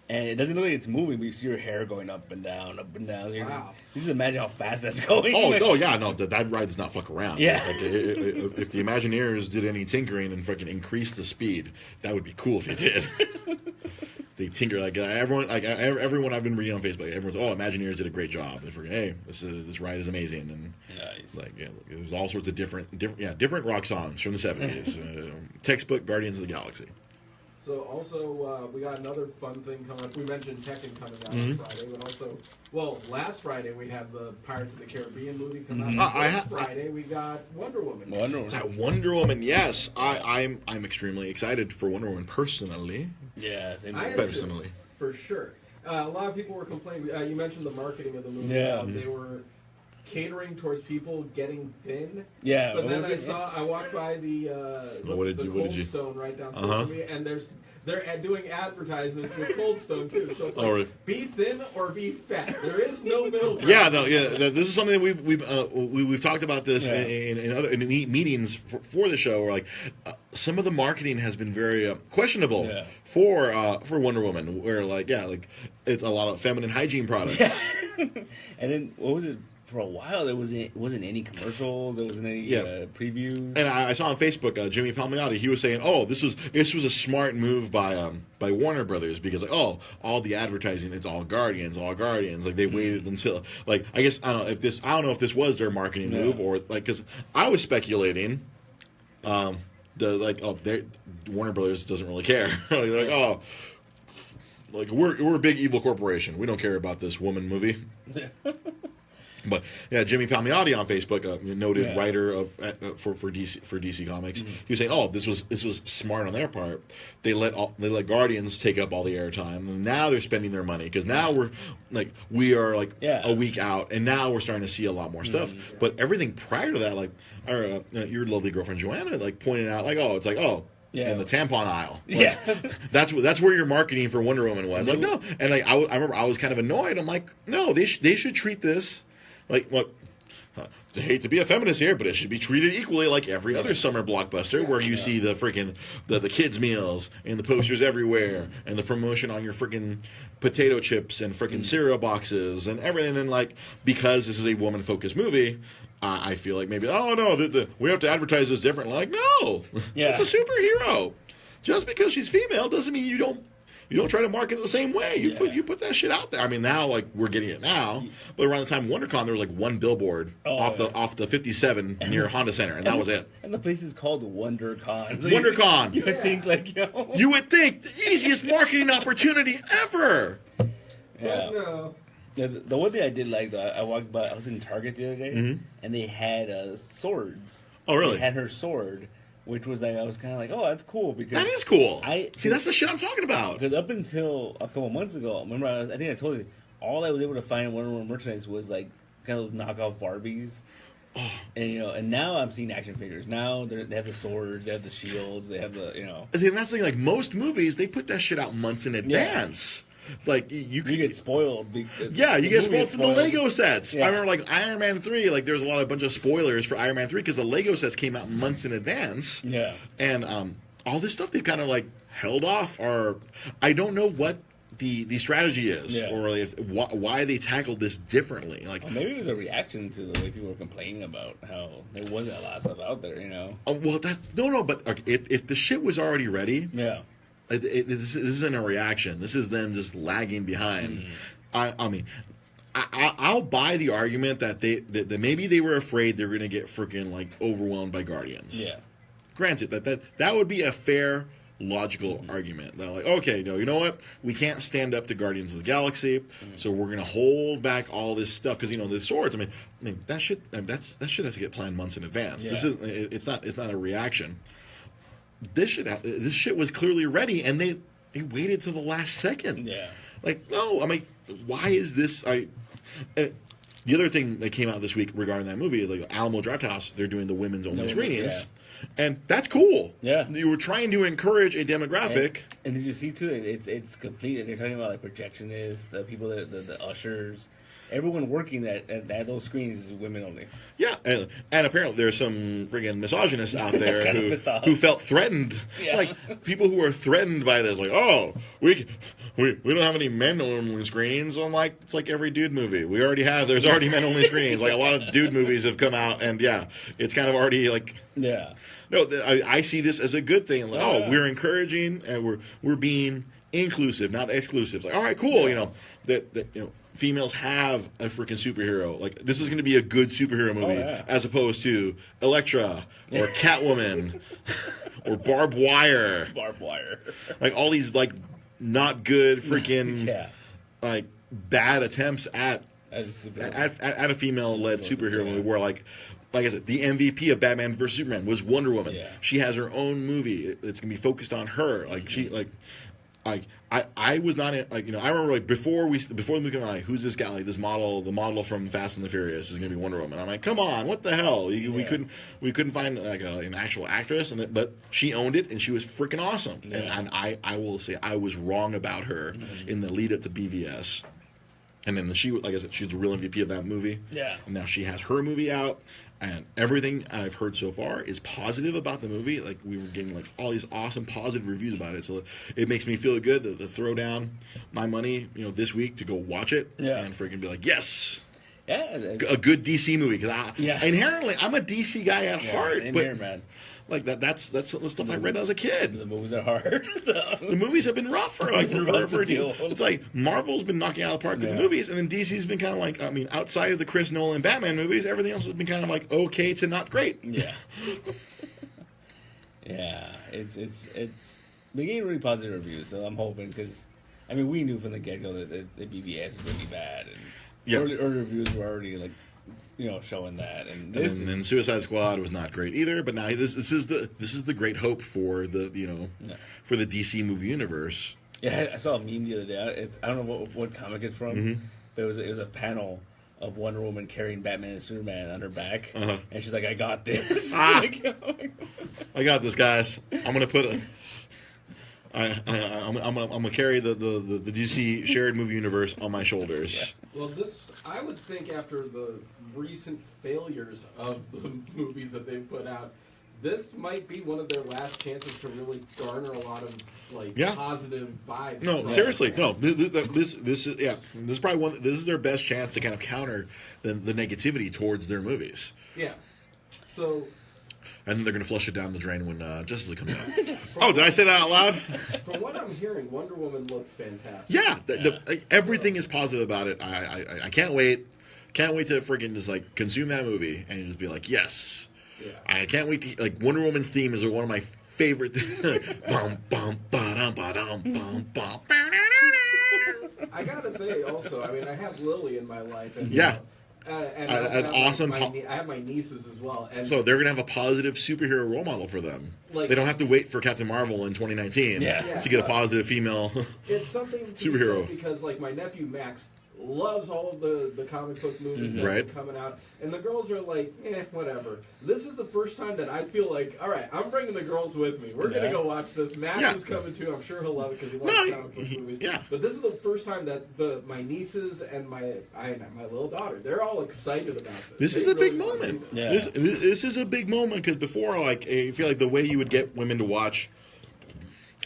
S2: and it doesn't look like it's moving, but you see her hair going up and down, up and down.
S3: Wow.
S2: You just imagine how fast that's going.
S1: Oh
S2: like,
S1: no, yeah, no, that ride does not fuck around.
S2: Yeah.
S1: Like, if the Imagineers did any tinkering and fucking increased the speed, that would be cool if they did. They tinker everyone I've been reading on Facebook. Everyone's Imagineers did a great job. They forget, hey, this ride is amazing, and
S2: nice.
S1: like there's all sorts of different rock songs from the 70s. Textbook Guardians of the Galaxy.
S3: So also, we got another fun thing coming up. We mentioned Tekken coming out on Friday, but also, last Friday we had the Pirates of the Caribbean movie come out. This Friday we got Wonder Woman.
S1: Wonder Woman, yes. I'm extremely excited for Wonder Woman personally.
S2: Yeah, same
S3: I am
S1: personally.
S3: too, for sure. A lot of people were complaining. You mentioned the marketing of the movie.
S2: Yeah.
S3: They were catering towards people getting thin.
S2: Yeah.
S3: But then I walked by the Cold Stone right down from me, and they're doing advertisements with Cold Stone too. So it's like,
S1: right.
S3: Be thin or be fat. There is no middle ground.
S1: Yeah, no, yeah. This is something that we've talked about this in other meetings for the show. Where like some of the marketing has been very questionable for Wonder Woman. Where like it's a lot of feminine hygiene products.
S2: Yeah. And then what was it? For a while, there wasn't any commercials. There wasn't any previews. And
S1: I saw on Facebook Jimmy Palmiotti. He was saying, "Oh, this was a smart move by Warner Brothers because all the advertising, it's all Guardians. Like they waited until like I don't know if this was their marketing move or like because I was speculating, Warner Brothers doesn't really care. Like, they're like like we're a big evil corporation. We don't care about this woman movie." But yeah, Jimmy Palmiotti on Facebook, noted writer for DC Comics, he was saying, this was smart on their part. They let Guardians take up all the airtime, and now they're spending their money because now we are a week out, and now we're starting to see a lot more stuff. But everything prior to that, your lovely girlfriend Joanna pointed out in the tampon aisle. That's where your marketing for Wonder Woman was. Like, no. And I remember I was kind of annoyed. I'm like, no, they should treat this like what. I hate to be a feminist here, but it should be treated equally like every other summer blockbuster where you see the freaking the kids meals and the posters everywhere and the promotion on your freaking potato chips and freaking cereal boxes and everything. And because this is a woman focused movie, I feel like maybe we have to advertise this differently. Like no, it's a superhero. Just because she's female doesn't mean you don't try to market it the same way. You put that shit out there. I mean, now we're getting it now, but around the time of WonderCon, there was one billboard off the 57 near Honda Center, and that was it.
S2: And the place is called WonderCon. So
S1: WonderCon.
S2: You would think
S1: You would think the easiest marketing opportunity ever.
S2: Yeah.
S3: But no.
S2: Yeah, the one thing I did like, though, I walked by. I was in Target the other day, and they had swords.
S1: Oh, really?
S2: They had her sword. Which was I was kind of like, that's cool because
S1: that is cool. That's the shit I'm talking about.
S2: Because up until a couple months ago, remember I think I told you all I was able to find in Wonder Woman merchandise was kind of those knockoff Barbies. Oh. And now I'm seeing action figures. Now they have the swords, they have the shields, they have the
S1: See, and that's the thing. Most movies they put that shit out months in advance. You
S2: get spoiled.
S1: You get spoiled from the Lego sets.
S2: Yeah.
S1: I remember Iron Man 3, there's a bunch of spoilers for Iron Man 3 because the Lego sets came out months in advance.
S2: Yeah.
S1: And all this stuff they've kind of held off, or I don't know what the strategy is, or why they tackled this differently.
S2: Maybe it was a reaction to the way people were complaining about how there wasn't a lot of stuff out there,
S1: Well, that's but if the shit was already ready, this isn't a reaction. This is them just lagging behind. I mean, I'll buy the argument that that maybe they were afraid they were going to get freaking overwhelmed by Guardians.
S2: Yeah.
S1: granted, that would be a fair, logical argument. They're like, okay, no, you know what? We can't stand up to Guardians of the Galaxy, so we're gonna hold back all this stuff because the swords. I mean that shit. That shit has to get planned months in advance.
S2: Yeah.
S1: It's not a reaction. This shit was clearly ready, and they waited till the last second.
S2: Yeah.
S1: Like, no, I mean, why is this? The other thing that came out this week regarding that movie is like Alamo Drafthouse. They're doing the women's only screenings, and that's cool.
S2: Yeah,
S1: you were trying to encourage a demographic.
S2: And did you see too? It's complete. And they're talking about like projectionists, the people that the ushers. Everyone working at those screens is women only.
S1: Yeah, and apparently there's some friggin' misogynists out there who felt threatened.
S2: Yeah.
S1: Like, people who are threatened by this, like, oh, we don't have any men-only screenings. I'm like, it's like every dude movie. There's already men-only screenings. Like, a lot of dude movies have come out, and yeah, it's kind of already like...
S2: Yeah.
S1: No, I see this as a good thing. Like, we're encouraging, and we're being inclusive, not exclusive. It's like, all right, cool, females have a freaking superhero. Like, this is going to be a good superhero movie as opposed to Elektra or Catwoman or Barbed Wire.
S2: Barbed Wire.
S1: Like, all these, like, not good freaking, like, bad attempts at a female-led superhero movie where, like I said, the MVP of Batman vs. Superman was Wonder Woman. Yeah. She has her own movie. It's going to be focused on her. Like, I was not I remember like before the movie came out, like, who's this guy? Like, the model from Fast and the Furious is gonna be Wonder Woman. I'm like, come on, what the hell? We couldn't find like an actual actress, but she owned it and she was freaking awesome. Yeah. And I will say I was wrong about her in the lead up to BVS. And then like I said, she's the real MVP of that movie.
S2: Yeah.
S1: And now she has her movie out. And everything I've heard so far is positive about the movie. Like, we were getting like all these awesome positive reviews about it. So it makes me feel good to throw down my money, this week to go watch it and freaking be like, yes.
S2: Yeah.
S1: A good DC movie. Because inherently, I'm a DC guy at heart.
S2: Same
S1: but
S2: here, man.
S1: Like that's the stuff I read as a kid.
S2: The movies are hard.
S1: The movies have been rough for a deal. It's like Marvel's been knocking out of the park with the movies, and then DC's been kind of like, outside of the Chris Nolan Batman movies, everything else has been kind of like okay to not great.
S2: Yeah. Yeah, it's been getting really positive reviews, so I'm hoping because we knew from the get go that the BBS was really bad, and early reviews were already like. Showing that, and
S1: then Suicide Squad was not great either. But now this is the great hope for the for the DC movie universe.
S2: Yeah, I saw a meme the other day. I don't know what comic it's from, but it was a panel of Wonder Woman carrying Batman and Superman on her back, and she's like, "I got this."
S1: I got this, guys. I'm gonna put I'm gonna carry the DC shared movie universe on my shoulders.
S3: Well, I would think after the recent failures of the movies that they've put out, this might be one of their last chances to really garner a lot of positive vibes.
S1: No, seriously, no. This is probably this is their best chance to kind of counter the negativity towards their movies.
S3: Yeah. So.
S1: And then they're going to flush it down the drain when Justice League comes out. Did I say that out loud?
S3: From what I'm hearing, Wonder Woman looks fantastic.
S1: Yeah, everything is positive about it. I can't wait. Can't wait to freaking just like consume that movie and just be like, yes. Yeah. I can't wait to like Wonder Woman's theme is one of my favorite. Bum, bum, ba-dum, ba-dum, bum, bum.
S3: I gotta say also, I have Lily in my life, and and I have my nieces as well, and
S1: so they're gonna have a positive superhero role model for them. Like, they don't have to wait for Captain Marvel in 2019 to get a positive female
S3: it's something
S1: superhero.
S3: Because like my nephew Max loves all of the comic book movies that are coming out, and the girls are like, whatever. This is the first time that I feel like, all right, I'm bringing the girls with me. We're gonna go watch this. Max is coming too. I'm sure he'll love it because he loves comic book movies.
S1: Yeah.
S3: But this is the first time that my nieces and my little daughter, they're all excited about this.
S1: This is a big moment. Yeah. This is a big moment because before, like, I feel like the way you would get women to watch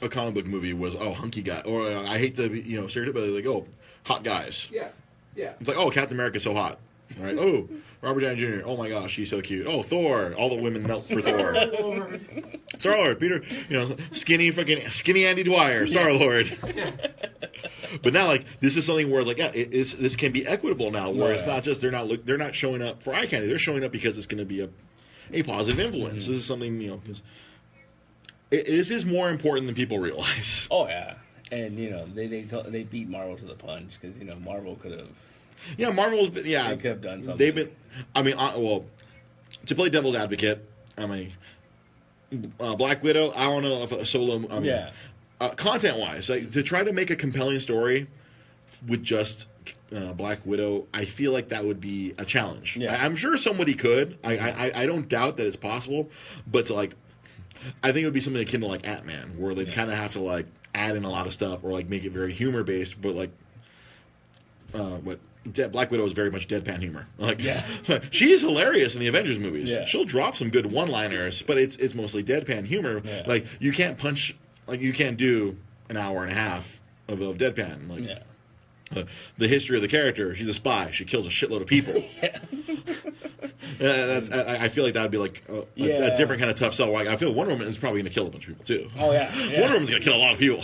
S1: a comic book movie was, hunky guy, or I hate to be, stereotypical, but like, hot guys.
S3: Yeah.
S1: It's like, Captain America's so hot. Right? Oh, Robert Downey Jr. Oh my gosh, he's so cute. Oh, Thor. All the women melt for Thor. Star-Lord. Peter, skinny Andy Dwyer. Star-Lord. But now, like, this is something where, like, this can be equitable now, where it's not just they're not showing up for eye candy. They're showing up because it's going to be a positive influence. This is something, because this is more important than people realize.
S2: Oh yeah, and they beat Marvel to the punch because Marvel could have.
S1: Yeah, Marvel's been,
S2: They could have done something.
S1: They've been. I mean, well, to play devil's advocate, I mean, Black Widow. I don't know if a solo. I mean, content wise, like, to try to make a compelling story with just Black Widow, I feel like that would be a challenge.
S2: Yeah.
S1: I'm sure somebody could. I don't doubt that it's possible, but to like, I think it would be something akin to like Ant-Man, where they kind of have to like add in a lot of stuff or like make it very humor based, but like, Black Widow is very much deadpan humor. Like, she's hilarious in the Avengers movies.
S2: Yeah.
S1: She'll drop some good one-liners, but it's mostly deadpan humor.
S2: Yeah.
S1: Like, you can't punch, like, you can't do an hour and a half of deadpan. Like, the history of the character: she's a spy. She kills a shitload of people. I feel like that would be like a different kind of tough sell. Like, I feel Wonder Woman is probably going to kill a bunch of people too.
S2: Oh yeah.
S1: Wonder Woman's going to kill a lot of people.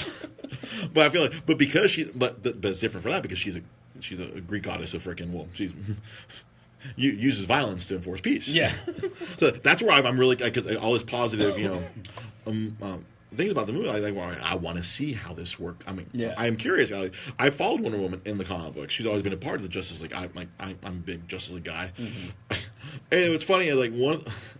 S1: But I feel like, but it's different for that because she's a Greek goddess of she's uses violence to enforce peace.
S2: Yeah.
S1: So that's where I'm really, because all this positive, things about the movie, I want to see how this worked. I mean, I'm curious. I followed Wonder Woman in the comic book. She's always been a part of the Justice League. I'm a big Justice League guy. Mm-hmm. And it's funny, like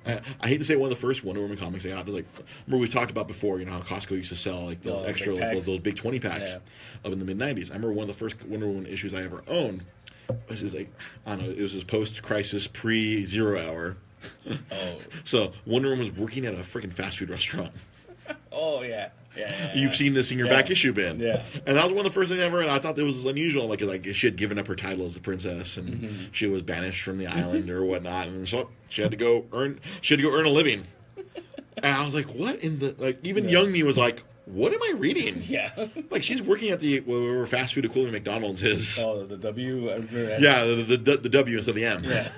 S1: I hate to say one of the first Wonder Woman comics I got. Like, remember we talked about before, how Costco used to sell like those extra, those big 20 packs of in the mid '90s. I remember one of the first Wonder Woman issues I ever owned. This is like, I don't know, it was this post-crisis, pre-Zero Hour.
S2: Oh.
S1: So Wonder Woman was working at a freaking fast food restaurant.
S2: Oh yeah.
S1: You've seen this in your back issue bin.
S2: Yeah.
S1: And that was one of the first things ever, and I thought that was unusual. Like she had given up her title as a princess, and she was banished from the island or whatnot, and so she had to go earn a living. And I was like, what in the, like, even young me was like, what am I reading?
S2: Yeah.
S1: Like, she's working at the whatever fast food equivalent of McDonald's is.
S2: Oh, the W.
S1: Yeah, the W instead of the M.
S2: Yeah.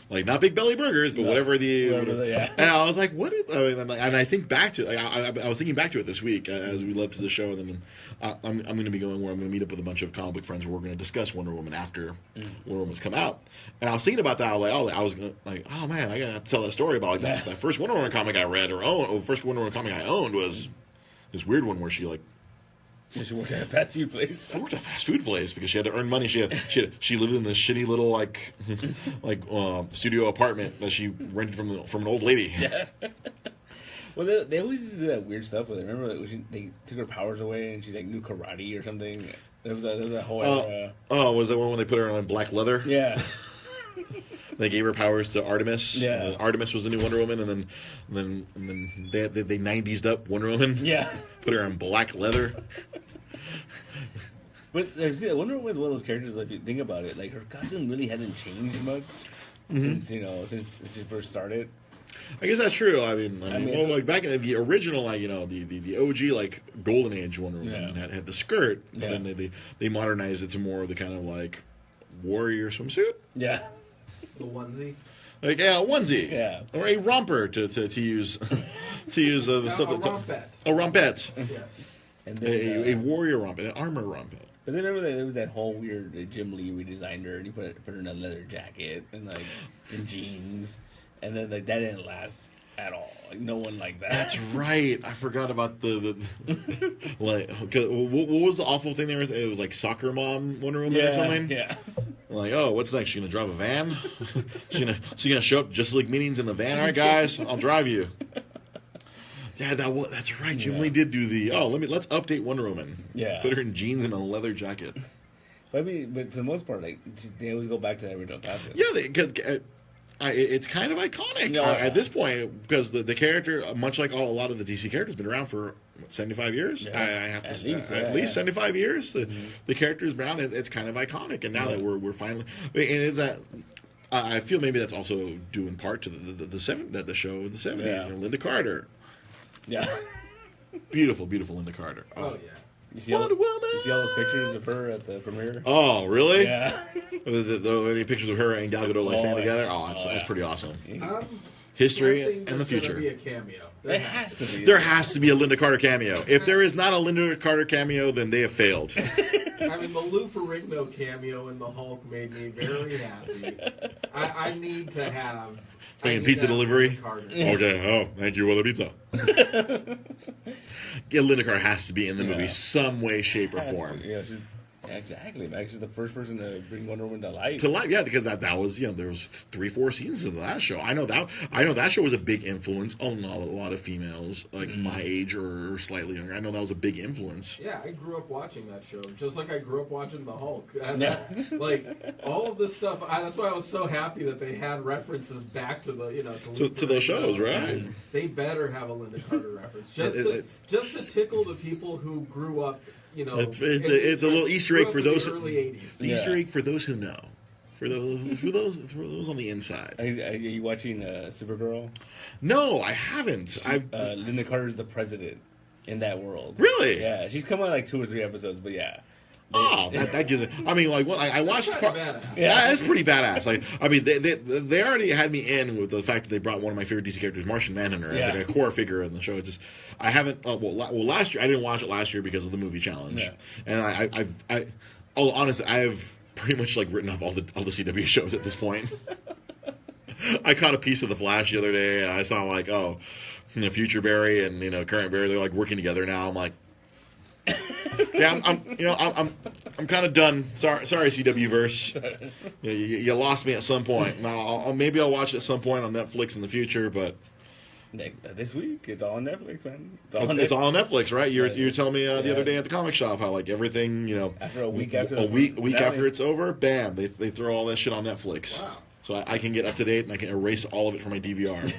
S1: Like, not Big Belly Burgers, but whatever. And I was like, what is, and I think back to, like, I was thinking back to it this week as we led to the show, and then I'm going to be going where I'm going to meet up with a bunch of comic book friends where we're going to discuss Wonder Woman after Wonder Woman's come out. And I was thinking about that. I was going to, like, oh man, I got to tell that story about, like, that first Wonder Woman comic I read or the first Wonder Woman comic I owned was this weird one where she, like,
S2: she worked at a fast food place.
S1: She worked at a fast food place because she had to earn money. She lived in this shitty little like studio apartment that she rented from an old lady.
S2: Yeah. Well, they always used to do that weird stuff with her. Remember, they took her powers away and she like knew karate or something. There was that whole era.
S1: Oh, was that one when they put her on black leather?
S2: Yeah.
S1: They gave her powers to Artemis.
S2: Yeah.
S1: Artemis was the new Wonder Woman, and then they 90'd up Wonder Woman.
S2: Yeah.
S1: Put her on black leather.
S2: But I wonder with one of those characters, like, if you think about it, like, her costume really hasn't changed much since she first started.
S1: I guess that's true. I mean, well, like back in the original, like, the OG, like, Golden Age Wonder Woman had the skirt, but then they modernized it to more of the kind of like warrior swimsuit.
S2: Yeah.
S3: The onesie.
S1: Like, a onesie.
S2: Yeah.
S1: Or a romper to use the stuff
S3: A rompette.
S1: A rompette.
S3: Yes.
S2: And then,
S1: a warrior rompette, an armor rompette.
S2: But then remember that there was that whole weird Jim Lee redesigned her, and he put her in a leather jacket and like in jeans, and then like that didn't last at all. Like no one liked that.
S1: That's right. I forgot about the like. What was the awful thing there? It was like Soccer Mom Wonder Woman or something.
S2: Yeah.
S1: Like, oh, what's next? She's gonna drive a van? she's gonna show up to Justice League meetings in the van. All right, guys, I'll drive you. Yeah, that's right. Jim Lee did do let's update Wonder Woman.
S2: Yeah.
S1: Put her in jeans and a leather jacket.
S2: But for the most part, like they always go back to the original costume.
S1: Yeah, it's kind of iconic at this point because the character, much like a lot of the DC characters, been around for 75 years.
S2: Yeah.
S1: I have to say,
S2: least,
S1: at least 75 years. The character's been around. It's kind of iconic, and now that we're finally, and is that. I feel maybe that's also due in part to the show in the 70s.
S2: Yeah.
S1: Linda Carter.
S2: Yeah.
S1: Beautiful yeah.
S3: Oh yeah.
S2: You see all those pictures of her at the premiere?
S1: Oh, really?
S2: Yeah.
S1: Any pictures of her and Gal Gadot standing together? Oh, that's pretty awesome. history
S3: Guessing
S1: and the
S3: there's gonna
S1: future.
S3: be a cameo.
S2: It has to be.
S1: There has to be a Linda Carter cameo. If there is not a Linda Carter cameo, then they have failed.
S3: I mean, the Lou Ferrigno cameo in the Hulk made me very happy. I need to have.
S1: Thinking pizza delivery?
S3: Linda Carter.
S1: Okay, oh, thank you for the pizza. Yeah, Linda Carter has to be in the movie
S2: Yeah.
S1: some way, shape, or
S2: Has to.
S1: form.
S2: Yeah, exactly. Man, she's the first person to bring Wonder Woman to life.
S1: To life, yeah, because that was, there was 3-4 seasons of that show. I know that show was a big influence on a lot of females like my age or slightly younger. I know that was a big influence.
S3: Yeah, I grew up watching that show, just like I grew up watching the Hulk.
S2: Yeah.
S3: Like all of this stuff. That's why I was so happy that they had references back to the
S1: To those shows, right?
S3: They better have a Linda Carter reference, just
S1: It's-
S3: to tickle the people who grew up.
S1: It's a little Easter egg for those
S3: early '80s.
S1: Easter
S2: Yeah.
S1: egg for those who know, for those on the inside.
S2: Are you watching Supergirl?
S1: No, I haven't.
S2: Linda Carter's the president in that world.
S1: Really?
S2: Yeah, she's come on like 2 or 3 episodes, but yeah.
S1: Oh, that gives it. I mean, like, what I watched.
S3: That's kinda badass.
S1: Yeah, that's pretty badass. Like, I mean, they already had me in with the fact that they brought one of my favorite DC characters, Martian Manhunter, as like a core figure in the show. It just, I haven't. Last year I didn't watch it last year because of the movie challenge,
S2: Yeah.
S1: and honestly, I have pretty much like written off all the CW shows at this point. I caught a piece of the Flash the other day, and I saw like, Future Barry and Current Barry, they're like working together now. I'm like. Yeah, I'm kind of done. Sorry, CW verse. You lost me at some point. Now, maybe I'll watch it at some point on Netflix in the future, but
S2: This week, it's all on Netflix, man.
S1: it's all on Netflix, right? You were telling me the
S2: Yeah.
S1: other day at the comic shop how like everything,
S2: After a week after
S1: a week
S2: finale.
S1: after it's over, bam, they throw all that shit on Netflix.
S3: Wow.
S1: So I can get up to date and I can erase all of it from my DVR.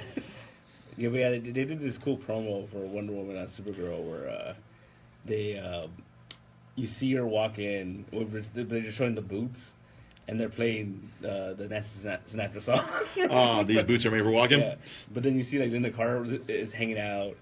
S2: Yeah, but they did this cool promo for Wonder Woman on Supergirl where you see her walk in, they're just showing the boots, and they're playing the Nancy Sinatra song.
S1: These boots are made for walking.
S2: Yeah, but then you see like Linda Carter is hanging out,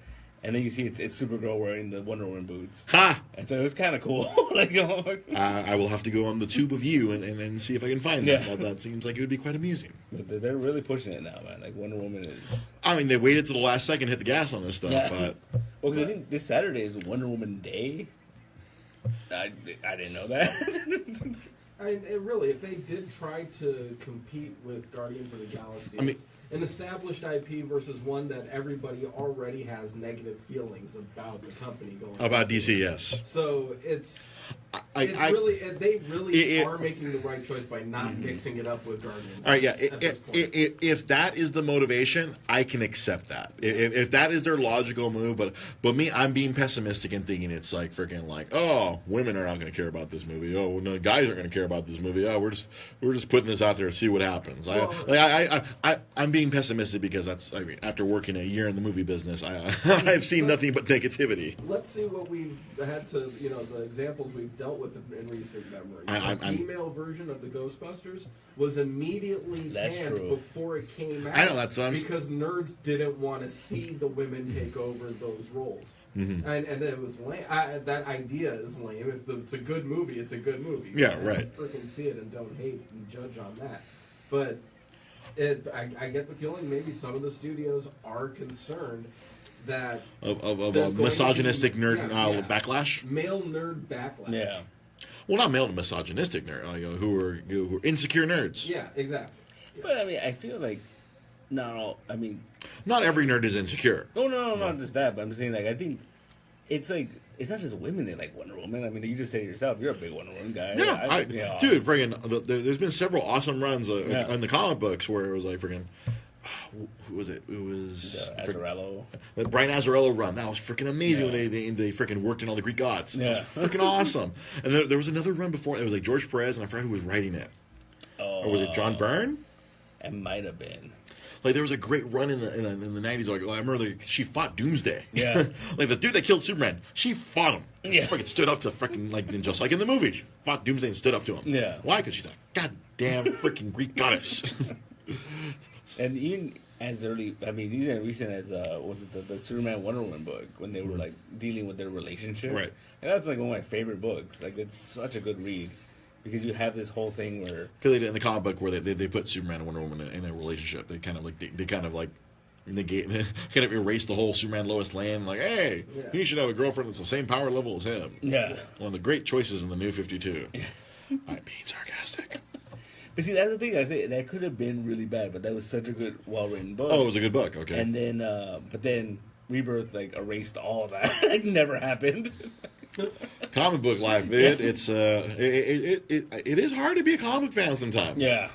S2: and then you see it's Supergirl wearing the Wonder Woman boots.
S1: Ha!
S2: And so it was kind of cool. Like,
S1: I will have to go on the tube of you and see if I can find that.
S2: Yeah.
S1: That seems like it would be quite amusing.
S2: But they're really pushing it now, man. Like Wonder Woman is.
S1: I mean, they waited to the last second to hit the gas on this stuff,
S2: Yeah.
S1: but
S2: Well, because I think this Saturday is Wonder Woman Day. I didn't know that.
S3: If they did try to compete with Guardians of the Galaxy,
S1: I mean-
S3: it's an established IP versus one that everybody already has negative feelings about the company going.
S1: about DC, yes.
S3: So they
S1: It-
S3: are making the right choice by not mixing it up with Guardians.
S1: All right, yeah.
S3: at this point.
S1: If that is the motivation, I can accept that. If that is their logical move, but me, I'm being pessimistic and thinking it's like freaking like, oh, women are not going to care about this movie. Oh, no, guys aren't going to care about this movie. Oh, we're just putting this out there to see what happens. I'm being pessimistic because after working a year in the movie business, I've seen nothing but negativity.
S3: Let's see what we've had to, the examples we've dealt with in recent memory.
S1: I'm-
S3: The female version of the Ghostbusters was immediately
S2: That's
S3: banned
S2: true.
S3: before it came out.
S1: I know, that's what I'm-
S3: because nerds didn't want to see the women take over those roles. And it was lame. That idea is lame. If it's a good movie, it's a good movie.
S1: Yeah, right.
S3: Freaking see it and don't hate and judge on that. But I get the feeling maybe some of the studios are concerned that
S1: Of
S3: there's going to
S1: misogynistic
S3: be-
S1: nerd
S3: yeah.
S1: backlash.
S3: male nerd backlash.
S2: Yeah.
S1: Well, not male to misogynistic nerd, who are insecure nerds.
S3: Yeah, exactly.
S2: But I mean, I feel like not
S1: Not every nerd is insecure.
S2: no, not just that. But I'm saying like I think it's like it's not just women that like Wonder Woman. I mean, you just say it yourself. You're a big Wonder Woman guy.
S1: Yeah, dude, friggin', there's been several awesome runs
S2: Yeah.
S1: in the comic books where it was like friggin', who was it? It was
S2: Azarello.
S1: the Brian Azzarello run. That was freaking amazing
S2: Yeah.
S1: when they freaking worked in all the Greek gods. It
S2: Yeah.
S1: was freaking awesome. And there was another run before. It was like George Perez, and I forgot who was writing it.
S2: Oh,
S1: Or was it John Byrne?
S2: It might have been.
S1: Like there was a great run in the 90s. Like I remember she fought Doomsday.
S2: Yeah.
S1: Like the dude that killed Superman, she fought him.
S2: Yeah.
S1: She freaking stood up to freaking like just like in the movie. She fought Doomsday and stood up to him.
S2: Yeah.
S1: Why? Because she's a goddamn freaking Greek goddess.
S2: And even as early, I mean, even as recent as was it the Superman Wonder Woman book when they were like dealing with their relationship.
S1: Right.
S2: And that's like one of my favorite books. Like it's such a good read because you have this whole thing where
S1: Because they did in the comic book where they put Superman and Wonder Woman in a relationship. They kind of like kind of erase the whole Superman Lois Lane. Like, hey,
S3: Yeah.
S1: he should have a girlfriend that's the same power level as him.
S2: Yeah.
S1: One of the great choices in the New 52. I'm being sarcastic.
S2: But see, that's the thing. I say that could have been really bad, but that was such a good, well-written book.
S1: Oh, it was a good book. Okay.
S2: And then, but then Rebirth like erased all of that. It never happened.
S1: Comic book life, dude. It's it is hard to be a comic book fan sometimes.
S2: Yeah.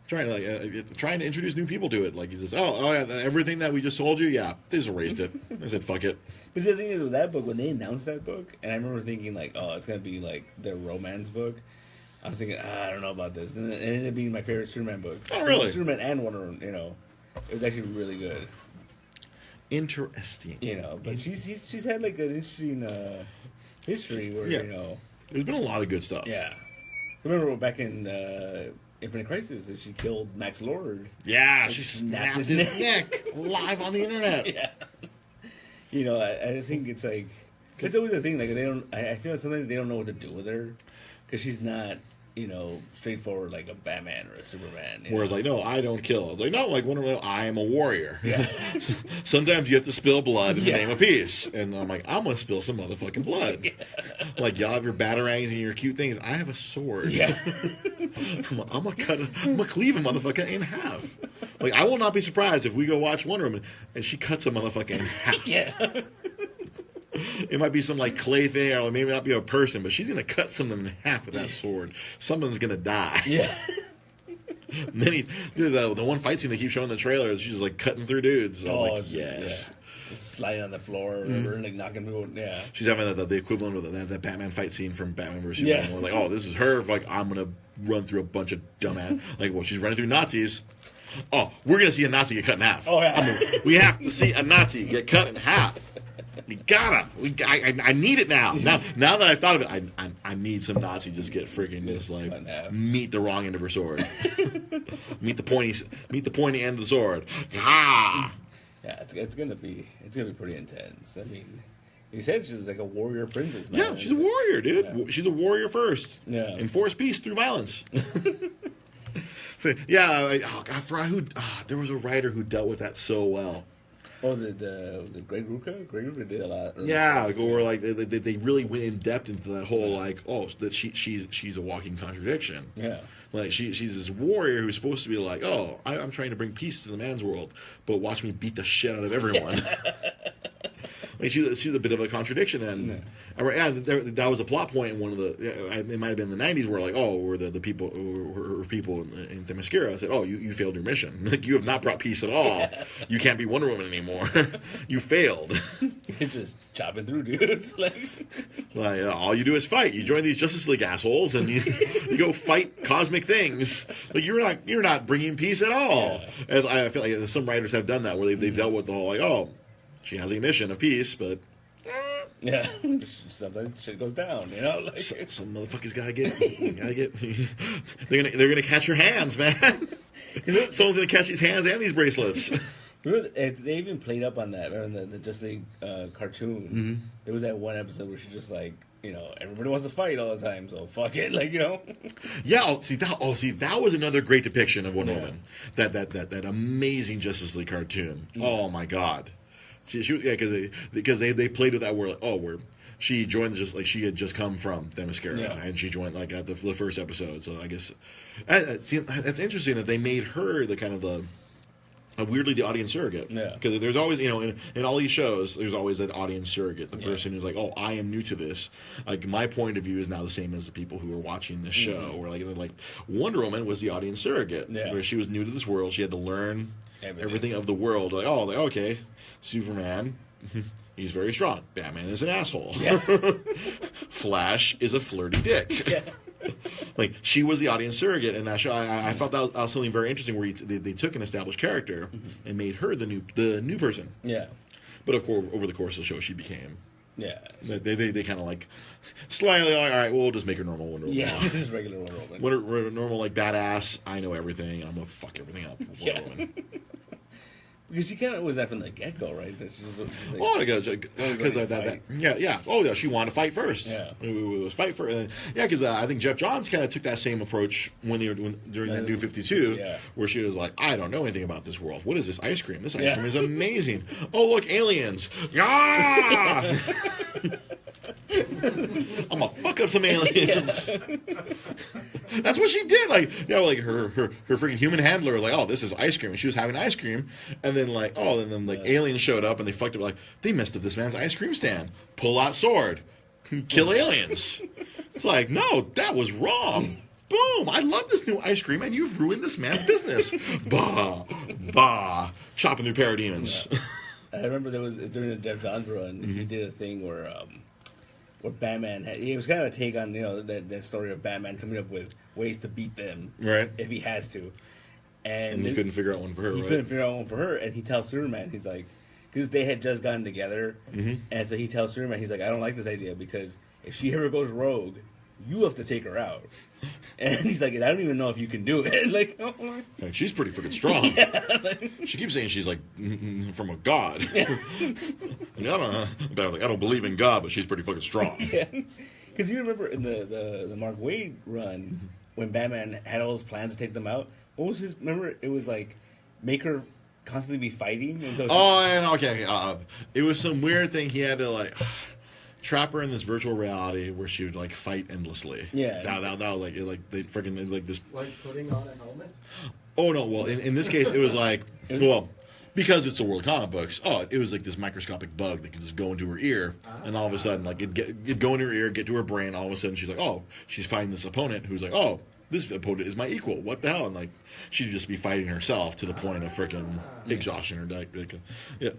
S1: Trying to introduce new people to it. Like you just, oh yeah, everything that we just told you, yeah, they just erased it. I said, fuck it.
S2: But see, the thing is with that book, when they announced that book, and I remember thinking like, oh, it's gonna be like their romance book. I was thinking, I don't know about this, and it ended up being my favorite Superman book.
S1: Oh, really?
S2: Superman and Wonder Woman, it was actually really good.
S1: Interesting.
S2: But she's had like an interesting history where
S1: There's been a lot of good stuff.
S2: yeah. I remember back in Infinite Crisis that she killed Max Lord.
S1: Yeah,
S2: Like,
S1: she
S2: snapped
S1: snapped
S2: his
S1: his
S2: neck.
S1: neck live on the internet.
S2: Yeah. I think it's like it's always a thing. Like they don't. I feel like sometimes they don't know what to do with her because she's not, straightforward like a Batman or a Superman.
S1: Whereas, like, no, I don't kill. It's like, no, like, I am a warrior.
S2: Yeah.
S1: Sometimes you have to spill blood in the
S2: Yeah.
S1: name of peace. And I'm like, I'm going to spill some motherfucking blood.
S2: Yeah.
S1: Like, y'all have your batarangs and your cute things. I have a sword.
S2: Yeah.
S1: I'm going to cleave a motherfucker in half. Like, I will not be surprised if we go watch Wonder Woman and she cuts a motherfucker in half.
S2: Yeah.
S1: It might be some like clay thing, or maybe not be a person, but she's gonna cut something in half with that sword. Someone's gonna die.
S2: Yeah.
S1: And then the one fight scene they keep showing in the trailer is she's just like cutting through dudes. So I was like, yes.
S2: Yeah. Just sliding on the floor or whatever, and like knocking people. Yeah.
S1: She's having the equivalent of that Batman fight scene from Batman vs.
S2: Yeah.
S1: Superman. We're like, oh, this is her. Like, I'm gonna run through a bunch of dumbass. Like, well, she's running through Nazis. Oh, we're gonna see a Nazi get cut in half.
S2: Oh yeah.
S1: We have to see a Nazi get cut in half. We gotta. I need it now. Now that I've thought of it, I need some Nazi just get freaking this like meet the wrong end of her sword. meet the pointy end of the sword. Ah.
S2: Yeah, it's gonna be pretty intense. I mean, he said she's like a warrior princess, man.
S1: Yeah, she's a warrior, dude.
S2: Yeah.
S1: She's a warrior first.
S2: Yeah.
S1: Enforce peace through violence. So yeah, I forgot who. There was a writer who dealt with that so well.
S2: Was it Greg Rucka? Greg Rucka did a lot.
S1: Yeah, like, or like they really went in depth into that whole like, oh, that she's a walking contradiction.
S2: Yeah.
S1: Like she's this warrior who's supposed to be like, oh, I'm trying to bring peace to the man's world, but watch me beat the shit out of everyone. Like she's a bit of a contradiction, and that was a plot point in one of the. It might have been the '90s where like, oh, where the people in Themyscira said, oh, you failed your mission. Like you have not brought peace at all. You can't be Wonder Woman anymore. You failed.
S2: You're just chopping through dudes. Like
S1: all you do is fight. You join these Justice League assholes, and you go fight cosmic things. Like you're not bringing peace at all.
S2: Yeah.
S1: As I feel like some writers have done that, where they've dealt with the whole like, oh, she has a mission of peace, but
S2: yeah, sometimes shit goes down. Like
S1: some motherfuckers gotta get. They're gonna catch your hands, man. Someone's gonna catch these hands and these bracelets.
S2: Remember, they even played up on that. Remember the Just League cartoon?
S1: Mm-hmm.
S2: There was that one episode where she just like, everybody wants to fight all the time, so fuck it, like
S1: Yeah. That was another great depiction of Wonder Woman. That amazing Justice League cartoon. Mm-hmm. Oh my god. Because they played with that where she joined she had just come from Themyscira and she joined like at the first episode. So I guess that's interesting that they made her the kind of the weirdly the audience surrogate.
S2: Yeah.
S1: Because there's always in all these shows there's always that audience surrogate, the person who's like, oh, I am new to this. Like my point of view is now the same as the people who are watching this show. Or like Wonder Woman was the audience surrogate, where she was new to this world. She had to learn everything of the world. Like okay. Superman, he's very strong. Batman is an asshole. Yeah. Flash is a flirty dick. Yeah. Like she was the audience surrogate, and that show, I thought that was something very interesting where they took an established character and made her the new person.
S2: Yeah.
S1: But of course, over the course of the show, she became.
S2: Yeah.
S1: They kind of like slightly like, all right, we'll just make her normal Wonder Woman.
S2: Yeah, just regular Wonder Woman.
S1: Normal like badass. I know everything. I'm gonna fuck everything up. Wonder Woman.
S2: Because she kind of was that from the get-go, right? That she's like,
S1: Oh, because that. Yeah. Oh, yeah. She wanted to fight first.
S2: Yeah.
S1: It was fight first. Yeah, because I think Jeff Johns kind of took that same approach during that New 52, where she was like, I don't know anything about this world. What is this ice cream? This ice cream is amazing. Oh, look, aliens. Ah! I'm gonna fuck up some aliens. That's what she did. Like, like her freaking human handler was like, oh, this is ice cream. And she was having ice cream, and then aliens showed up and they fucked up. Like, they messed up this man's ice cream stand. Pull out sword, kill aliens. It's like, no, that was wrong. Boom! I love this new ice cream, and you've ruined this man's business. Bah, chopping through parademons.
S2: Yeah. I remember there was during the Jeff Johns run, he did a thing where Batman it was kind of a take on that story of Batman coming up with ways to beat them,
S1: right?
S2: If he has to, and
S1: he couldn't figure out one for her.
S2: Couldn't figure out one for her, and he tells Superman, he's like, because they had just gotten together, and so he tells Superman, he's like, I don't like this idea because if she ever goes rogue, you have to take her out. And he's like, I don't even know if you can do it. Like,
S1: she's pretty freaking strong. She keeps saying she's like from a god. I don't believe in God, but she's pretty fucking strong.
S2: Yeah, because you remember in the Mark Waid run when Batman had all those plans to take them out. What was his? Remember, it was like make her constantly be fighting.
S1: It was some weird thing he had to like. Trap her in this virtual reality where she would like fight endlessly.
S2: Yeah.
S1: Now, they freaking like this.
S3: Like putting on a helmet.
S1: Oh no! Well, in this case, it was like because it's the world of comic books. Oh, it was like this microscopic bug that could just go into her ear, and all of a sudden, like it'd go into her ear, get to her brain. All of a sudden, she's like, oh, she's fighting this opponent who's like, oh, this opponent is my equal. What the hell? And like she'd just be fighting herself to the point of freaking exhaustion or yeah.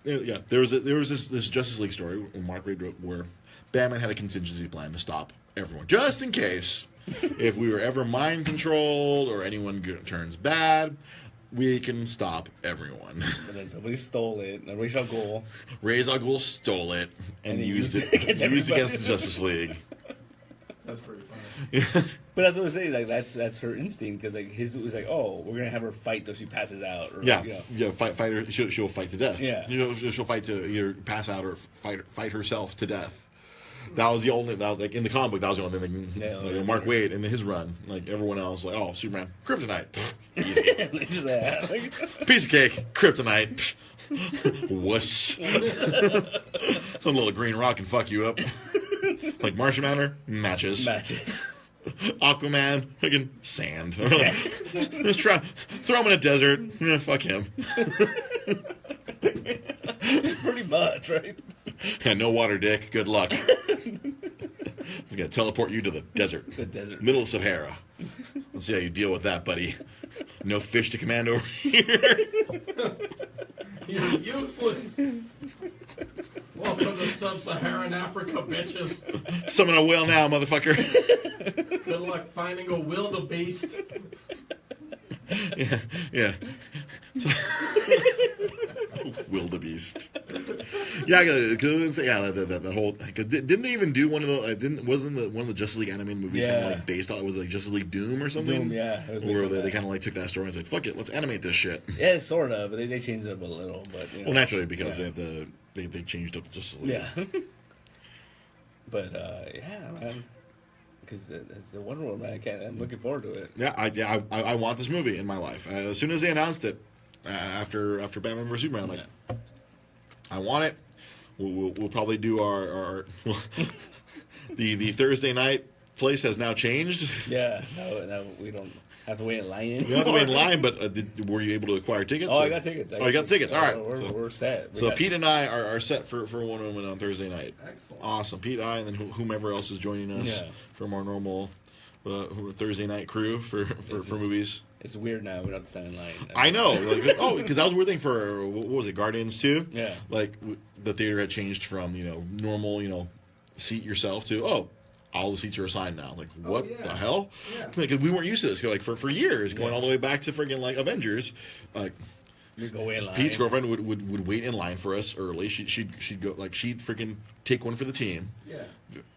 S1: Yeah, there was this Justice League story where Mark Waid wrote where Batman had a contingency plan to stop everyone, just in case if we were ever mind controlled or anyone turns bad, we can stop everyone.
S2: And then somebody stole it. And Ra's al
S1: Ghul stole it and used it against the Justice League.
S3: That's pretty funny.
S1: Yeah.
S2: But that's what I'm saying. Like that's her instinct because like his was like, oh, we're gonna have her fight till she passes out. Or,
S1: fight her. She'll fight to death.
S2: Yeah,
S1: she'll fight to either pass out or fight herself to death. That was the only like in the comic book. That was the only thing. Mark Waid in his run, like everyone else, like oh Superman, kryptonite, easy, piece of cake, kryptonite, wuss. Some little green rock can fuck you up. Like Martian Manhunter, matches. Aquaman, fucking sand. Just throw him in a desert. Yeah, fuck him.
S2: Pretty much, right?
S1: Yeah, no water, dick. Good luck. He's gonna teleport you to the desert. Middle of Sahara. Let's see how you deal with that, buddy. No fish to command over here.
S3: You're useless. Welcome to sub-Saharan Africa, bitches.
S1: Summon a whale now, motherfucker.
S3: Good luck finding a wildebeest.
S1: Yeah. Wildebeest. Yeah, the whole. Didn't they even do one of the? Wasn't one of the Justice League animated movies kind of like based on? Was it like Justice League Doom or something?
S2: Doom, yeah.
S1: Where they kind of like took that story and said, "Fuck it, let's animate this shit."
S2: Yeah, sort of, but they changed it up a little. But
S1: well, naturally because they changed up the Justice League.
S2: Yeah. But man. Because it's a Wonder Woman, I'm looking forward to it.
S1: Yeah, I want this movie in my life. As soon as they announced it, after Batman vs Superman, I'm like, I want it. We'll probably do our the Thursday night place has now changed.
S2: Yeah, no, we don't have to wait in line anymore.
S1: We don't have to wait in line, but were you able to acquire tickets?
S2: Oh, I got tickets.
S1: You got tickets. All right.
S2: We're set.
S1: So Pete and I are set for Wonder Woman on Thursday night.
S3: Excellent.
S1: Awesome. Pete, I, and then whomever else is joining us from our normal Thursday night crew for movies.
S2: It's weird now. We don't have to stand in line.
S1: I know. Because that was a weird thing for, what was it, Guardians 2?
S2: Yeah.
S1: Like, the theater had changed from, normal, seat yourself to, all the seats are assigned now. Like, what the hell?
S3: Yeah.
S1: Like, we weren't used to this. Like, for years, going all the way back to friggin' like Avengers, like,
S2: you go in line.
S1: Pete's girlfriend would wait in line for us early. She'd go she'd freaking take one for the team.
S3: Yeah.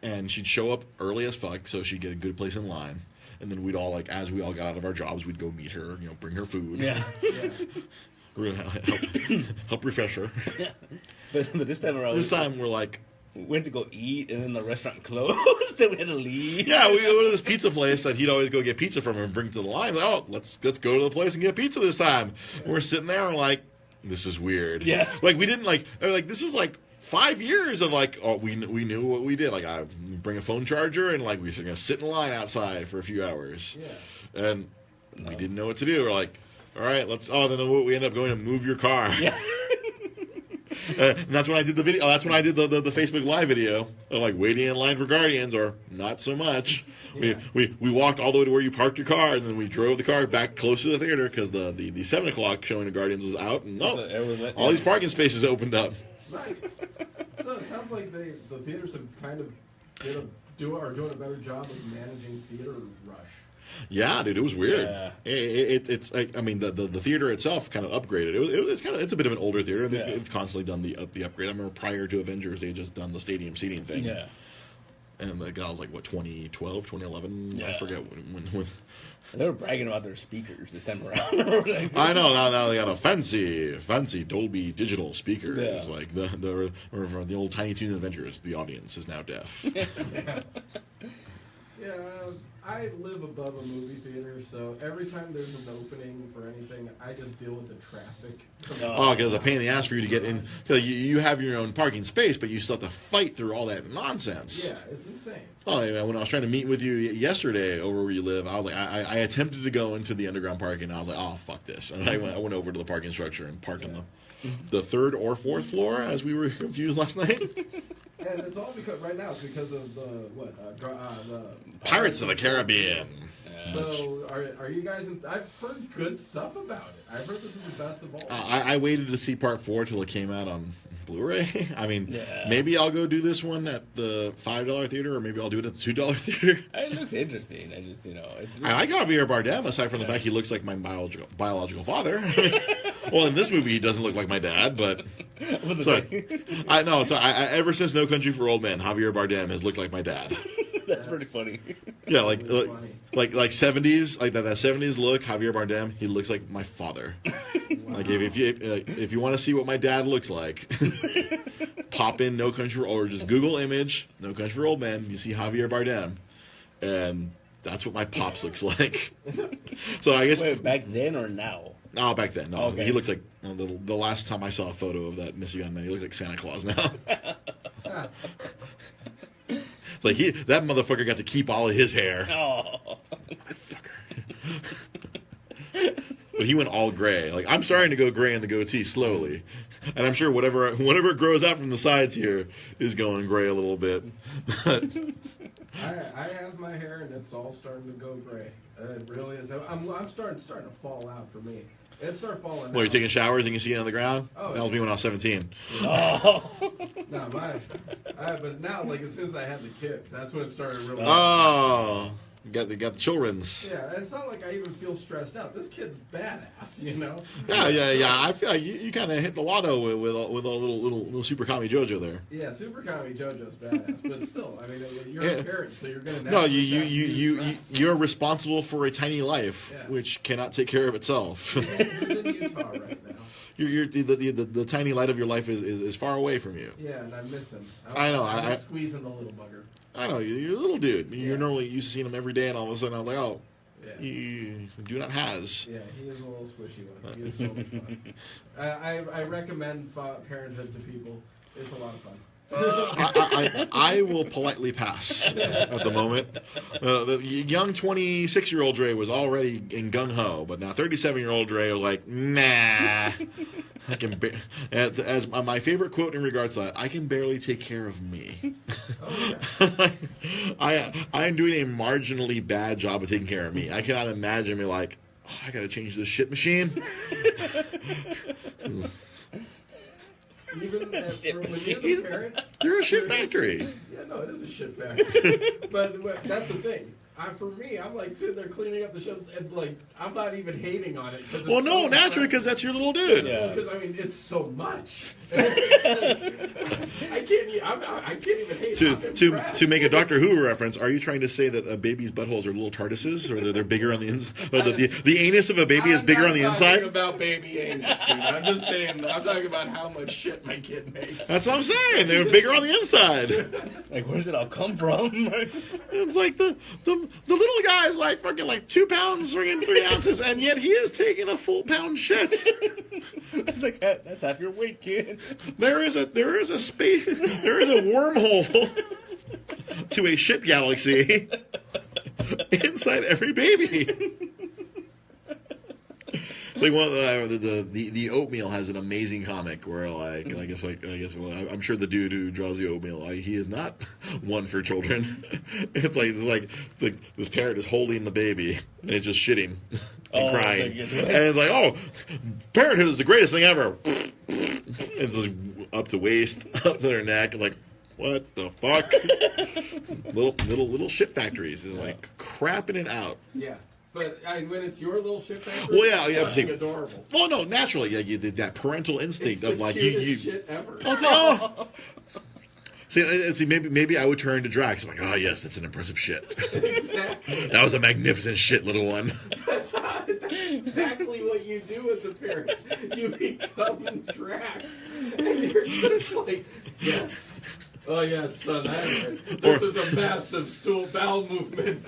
S1: And she'd show up early as fuck, so she'd get a good place in line. And then we'd all as we all got out of our jobs, we'd go meet her, bring her food.
S2: Yeah.
S1: We're gonna help refresh her.
S2: But this time around,
S1: This time we're like,
S2: we went to go eat, and then the restaurant closed, so we had to leave.
S1: yeah, we go to this pizza place that he'd always go get pizza from and bring to the line. Like, oh, let's go to the place and get pizza this time. And we're sitting there and like, this is weird.
S2: Yeah.
S1: Like we didn't like this was like 5 years of like, oh, we knew what we did. Like I bring a phone charger and like we were gonna sit in line outside for a few hours.
S3: Yeah.
S1: And we didn't know what to do. We're like, all right, then we end up going to move your car.
S2: Yeah.
S1: And that's when I did the video. That's when I did the Facebook Live video of like waiting in line for Guardians, or not so much.
S3: Yeah.
S1: We walked all the way to where you parked your car, and then we drove the car back close to the theater because the 7 o'clock showing of Guardians was out, and all these parking spaces opened up.
S3: Nice. So it sounds like the theaters have kind of are doing a better job of managing theater rush.
S1: Yeah, dude, it was weird.
S2: Yeah.
S1: It's like, I mean, the theater itself kind of upgraded. It's a bit of an older theater. They've constantly done the upgrade. I remember prior to Avengers, they had just done the stadium seating thing.
S2: Yeah.
S1: And the guy was like, what, 2012, 2011?
S2: Yeah.
S1: I forget when.
S2: They were bragging about their speakers this time around.
S1: I know, now they got a fancy Dolby digital speakers.
S2: Yeah.
S1: Like the old Tiny Toons Adventures, the audience is now deaf.
S3: Yeah, I live above a movie theater, so every time there's an opening for anything, I just deal with the traffic.
S1: Oh, because it's a pain in the ass for you to get in. Because you have your own parking space, but you still have to fight through all that nonsense.
S3: Yeah, it's insane.
S1: Oh, yeah, when I was trying to meet with you yesterday over where you live, I was like, I attempted to go into the underground parking, and I was like, oh, fuck this. And I went over to the parking structure and parked on the third or fourth floor, as we were confused last night.
S3: And it's all because right now it's because of the
S1: Pirates of the Caribbean.
S3: So are you guys? I've heard good stuff about it. I've heard this is the best of all.
S1: I waited to see part 4 till it came out on Blu-ray. I mean,
S2: Yeah.
S1: maybe I'll go do this one at the $5 theater, or maybe I'll do it at the $2 theater.
S2: It looks interesting. I just, it's.
S1: I like Javier Bardem, aside from the fact he looks like my biological father. Well, in this movie, he doesn't look like my dad, but sorry. I know. So ever since No Country for Old Men, Javier Bardem has looked like my dad.
S2: That's pretty funny.
S1: Yeah,
S3: Really
S1: like 70s, like that 70s look. Javier Bardem, he looks like my father.
S3: Wow.
S1: Like if you want to see what my dad looks like, pop in No Country for, or just Google image No Country for Old Men. You see Javier Bardem, and that's what my pops looks like. So I guess
S2: back then or now?
S1: No, back then. No,
S2: Okay.
S1: he looks like the last time I saw a photo of that missing gun man. He looks like Santa Claus now. It's like that motherfucker got to keep all of his hair.
S2: Oh.
S1: But he went all gray. Like I'm starting to go gray in the goatee slowly, and I'm sure whatever grows out from the sides here is going gray a little bit. But
S3: I have my hair and it's all starting to go gray. It really is. I'm starting to fall out for me. It started falling out.
S1: well, you're taking showers and you see it on the ground.
S3: Oh,
S1: That was me when I was 17.
S2: Oh.
S3: No, but now, like as soon as I had the kid, that's when it started really.
S1: Oh, you got the children's.
S3: Yeah, it's not like I even feel stressed out. This kid's badass,
S1: Yeah. I feel like you kind of hit the lotto with a little Super Kami JoJo there.
S3: Yeah, Super Kami JoJo's badass, but still, I mean, you're
S1: Yeah.
S3: a parent, so you're gonna.
S1: No,
S3: naturally
S1: you're responsible for a tiny life,
S3: Yeah.
S1: which cannot take care of itself.
S3: He's in Utah right now.
S1: The tiny light of your life is far away from you.
S3: Yeah, and I miss him.
S1: I know,
S3: I'm squeezing the little bugger.
S1: I know you're a little dude. You're
S3: Yeah.
S1: normally used to seeing him every day, and all of a sudden I'm like, oh,
S3: Yeah.
S1: you do not has.
S3: Yeah, he is a little squishy one. He is so much fun. I recommend Parenthood to people. It's a lot of fun.
S1: I will politely pass at the moment. The young 26-year-old Dre was already in gung ho, but now 37-year-old Dre was like, nah. I can as my favorite quote in regards to that, I can barely take care of me.
S3: Oh,
S1: I am doing a marginally bad job of taking care of me. I cannot imagine me like, oh, I got to change this shit machine.
S3: Even when you're the parent,
S1: You're a shit factory.
S3: Yeah, no, it is a shit factory. but that's the thing. For me, I'm like sitting there cleaning up the shelf, and like I'm not even hating on it.
S1: Well, no, naturally, because that's your little dude.
S2: Yeah.
S3: Because I mean, it's so much. I can't even hate.
S1: To make a Doctor Who reference, are you trying to say that a baby's buttholes are little TARDISes, or they're bigger on the inside? The anus of a baby is bigger on the inside?
S3: I'm not talking about baby anus, dude. I'm just saying. I'm talking about how much shit my kid makes.
S1: That's what I'm saying. They're bigger on the inside.
S2: Like, where does it all come from?
S1: It's like the little guy is like fucking like 2 pounds, friggin' 3 ounces, and yet he is taking a full pound shit.
S2: It's like that's half your weight, kid.
S1: There is a space, there is a wormhole to a shit galaxy inside every baby. It's like one the oatmeal has an amazing comic where I guess I'm sure the dude who draws the oatmeal, he is not one for children. It's like this parent is holding the baby and it's just shitting and crying, and it's like, oh, parenthood is the greatest thing ever. It's just up to waist, up to their neck, and like, what the fuck? little shit factories is like crapping it out.
S3: Yeah. But when it's your little shit factory,
S1: well, yeah,
S3: it's adorable.
S1: Well, no, naturally, yeah, you did that parental instinct
S3: It's
S1: of like
S3: the
S1: you.
S3: cutest shit ever.
S1: Oh. See, maybe I would turn to Drax. I'm like, oh yes, that's an impressive shit.
S3: Exactly.
S1: That was a magnificent shit, little one.
S3: That's exactly what you do as a parent. You become Drax, and you're just like, yes. Oh yes, son. This is a massive stool bowel movement.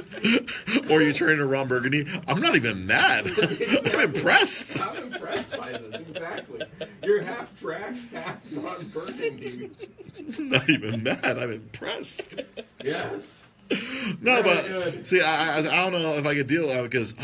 S1: Or you turn to Ron Burgundy. I'm not even mad.
S3: Exactly.
S1: I'm impressed.
S3: I'm impressed by this. Exactly. You're half Drax, half Ron Burgundy.
S1: I'm not even mad. I'm impressed.
S3: Yes.
S1: No,
S3: Very
S1: but
S3: good.
S1: see, I don't know if I could deal with that because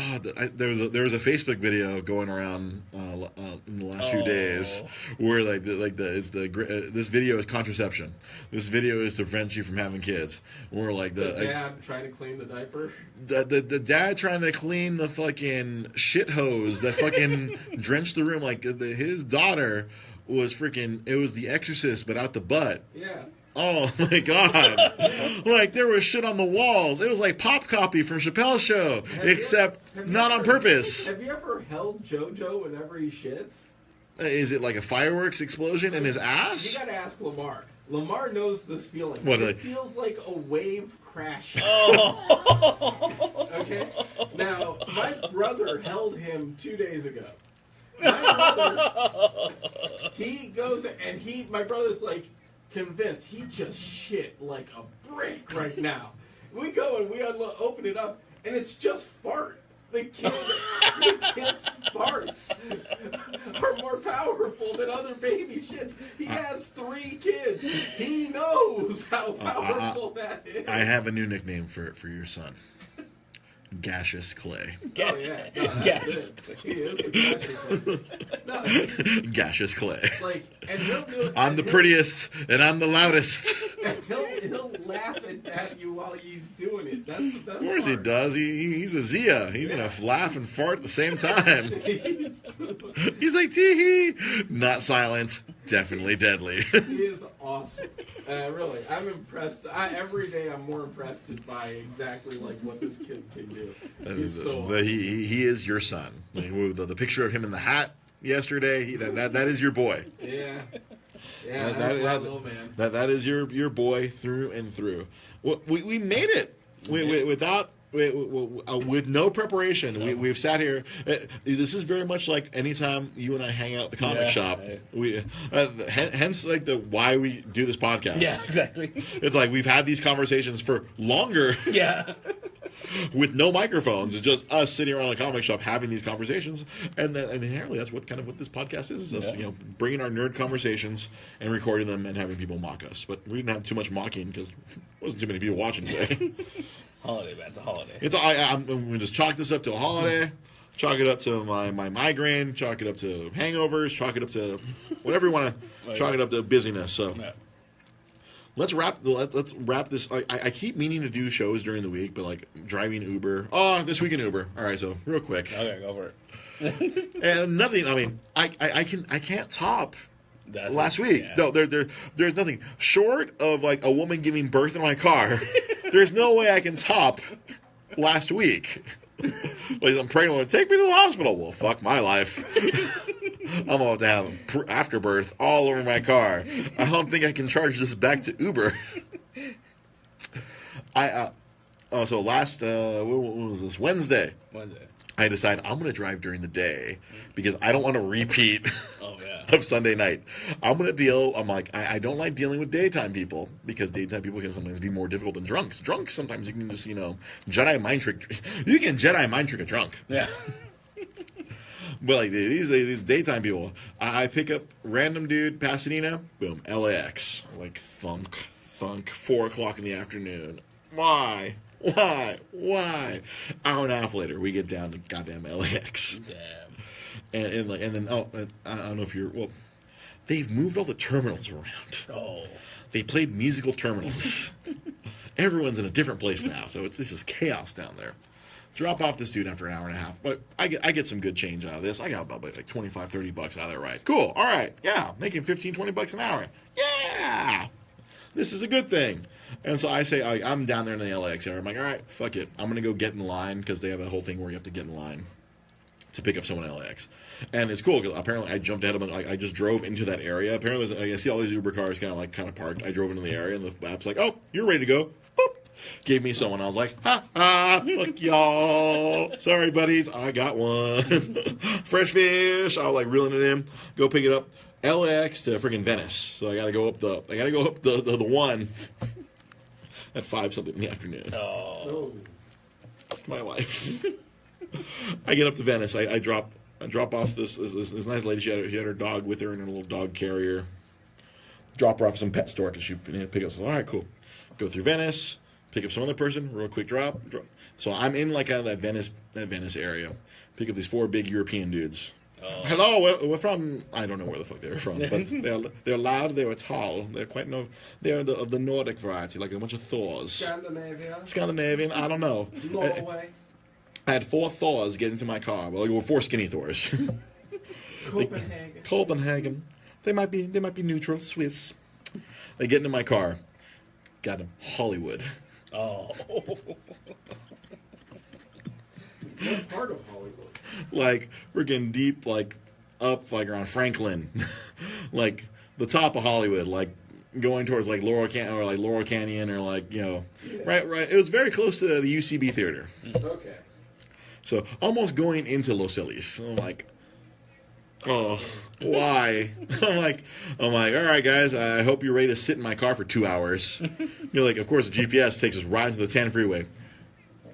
S1: there was a Facebook video going around in the last few days where this video is contraception. This video is to prevent you from having kids. Where like
S3: The dad trying to clean the diaper.
S1: the dad trying to clean the fucking shit hose that fucking drenched the room. Like his daughter was freaking. It was The Exorcist, but out the butt.
S3: Yeah.
S1: Oh my god! Like there was shit on the walls. It was like pop copy from Chappelle's Show, except not on purpose.
S3: Have you ever held JoJo whenever he shits?
S1: Is it like a fireworks explosion in his ass?
S3: You gotta ask Lamar. Lamar knows this feeling.
S1: What,
S3: It
S1: like-
S3: feels like a wave crashing.
S2: Oh.
S3: Okay? Now, my brother held him 2 days ago. My brother, he goes and my brother's like convinced he just shit like a brick right now. We go and we open it up and it's just fart. The kid's farts are more powerful than other baby shits. He has 3 kids. He knows how powerful that is.
S1: I have a new nickname for your son. Gaseous Clay.
S3: Oh yeah, no, that's it. He is a gaseous. No,
S1: Gaseous Clay.
S3: like, and he'll do it.
S1: I'm the prettiest and I'm the loudest.
S3: And he'll laugh at you while he's doing it. That's the best
S1: Of course he
S3: part.
S1: does. He's a Zia. He's gonna laugh and fart at the same time. He's like tee hee. Not silent. Definitely deadly.
S3: He is awesome. Really, I'm impressed. Every day I'm more impressed by exactly like what this kid can do. He's so
S1: But
S3: awesome.
S1: he is your son. Like, the picture of him in the hat yesterday. That is your boy.
S3: Yeah.
S1: That-
S3: Yeah, that's
S1: that-
S3: my
S1: that-
S3: little man.
S1: That is your boy through and through. We made it with no preparation. We've sat here. This is very much like anytime you and I hang out at the comic shop.
S2: Right.
S1: We hence like the why we do this podcast.
S2: Yeah, exactly.
S1: It's like we've had these conversations for longer
S2: Yeah.
S1: with no microphones. It's just us sitting around a comic shop having these conversations, and inherently that's what this podcast is us,
S2: Yeah.
S1: bringing our nerd conversations and recording them and having people mock us. But we didn't have too much mocking because there wasn't too many people watching today.
S2: Holiday, man. It's a holiday.
S1: I'm going to just chalk this up to a holiday, chalk it up to my migraine, chalk it up to hangovers, chalk it up to whatever you want to chalk it up to busyness. So.
S2: Yeah.
S1: Let's wrap this. I keep meaning to do shows during the week, but like driving Uber. Oh, this week in Uber. All right, so real quick.
S2: Okay, go for it.
S1: And nothing. I mean, I can't top
S2: That's
S1: last week.
S2: Yeah.
S1: No, there's nothing short of like a woman giving birth in my car. There's no way I can top last week. Like, I'm pregnant. Take me to the hospital. Well, fuck my life. I'm about to have afterbirth all over my car. I don't think I can charge this back to Uber. So last what was this Wednesday? I decided I'm going to drive during the day because I don't want to repeat of Sunday night. I'm going to deal. I'm like, I don't like dealing with daytime people because daytime people can sometimes be more difficult than drunks. Drunks, sometimes you can just, Jedi mind trick. You can Jedi mind trick a drunk.
S2: Yeah.
S1: But like these daytime people, I pick up random dude, Pasadena, boom, LAX. Like thunk, 4 o'clock in the afternoon. Why? Hour and a half later, we get down to goddamn LAX.
S2: Damn.
S1: And then I don't know if they've moved all the terminals around.
S2: Oh.
S1: They played musical terminals. Everyone's in a different place now, so it's just chaos down there. Drop off this dude after an hour and a half, but I get some good change out of this. I got about like $25-30 out of that ride. Cool. All right. Yeah, making $15-20 an hour. Yeah. This is a good thing. And so I say, I'm down there in the LAX area. I'm like, all right, fuck it. I'm going to go get in line because they have a whole thing where you have to get in line to pick up someone in LAX. And it's cool because apparently I jumped ahead of them. I just drove into that area. Apparently, I see all these Uber cars kind of parked. I drove into the area, and the app's like, oh, you're ready to go. Boop. Gave me someone. I was like, fuck y'all. Sorry, buddies. I got one. Fresh fish. I was like reeling it in. Go pick it up. LAX to freaking Venice. So I got to go up the one. At 5-something in the afternoon.
S2: Oh.
S1: My life. I get up to Venice. I drop off this nice lady. She had her dog with her in her little dog carrier. Drop her off at some pet store because she pick up. All right, cool. Go through Venice. Pick up some other person. Real quick drop. So I'm in like that Venice area. Pick up these 4 big European dudes.
S2: Oh.
S1: Hello, we're from. I don't know where the fuck they're from, but they're loud. They're tall. They're they're of the Nordic variety, like a bunch of Thors. Scandinavian. I don't know.
S3: Norway.
S1: I had 4 Thors get into my car. Well, 4 skinny Thors. Copenhagen. They might be neutral, Swiss. They get into my car. Got them Hollywood.
S2: Oh.
S3: What part of Hollywood?
S1: Like freaking deep, like up, like around Franklin, like the top of Hollywood, like going towards like Laurel Canyon, or like right. It was very close to the UCB theater.
S3: Okay.
S1: So almost going into Los Feliz. I'm like, oh, why? I'm like, all right, guys. I hope you're ready to sit in my car for 2 hours. You're like, of course, the GPS takes us right to the 10 freeway.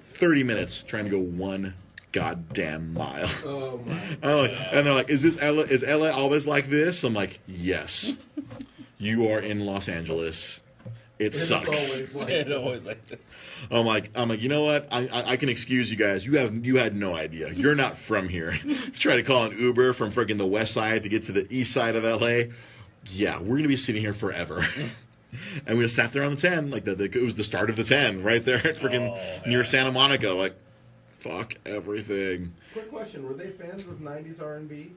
S1: 30 minutes trying to go 1 goddamn mile.
S3: Oh my!
S1: And they're like, "Is LA always like this?" I'm like, "Yes, you are in Los Angeles. It sucks."
S2: It's always like this.
S1: I'm like, you know what? I can excuse you guys. You had no idea. You're not from here. Try to call an Uber from freaking the west side to get to the east side of LA. Yeah, we're gonna be sitting here forever. And we just sat there on the 10, like it was the start of the 10, right there at freaking near Santa Monica, like. Fuck everything.
S3: Quick question: were they fans of '90s R&B?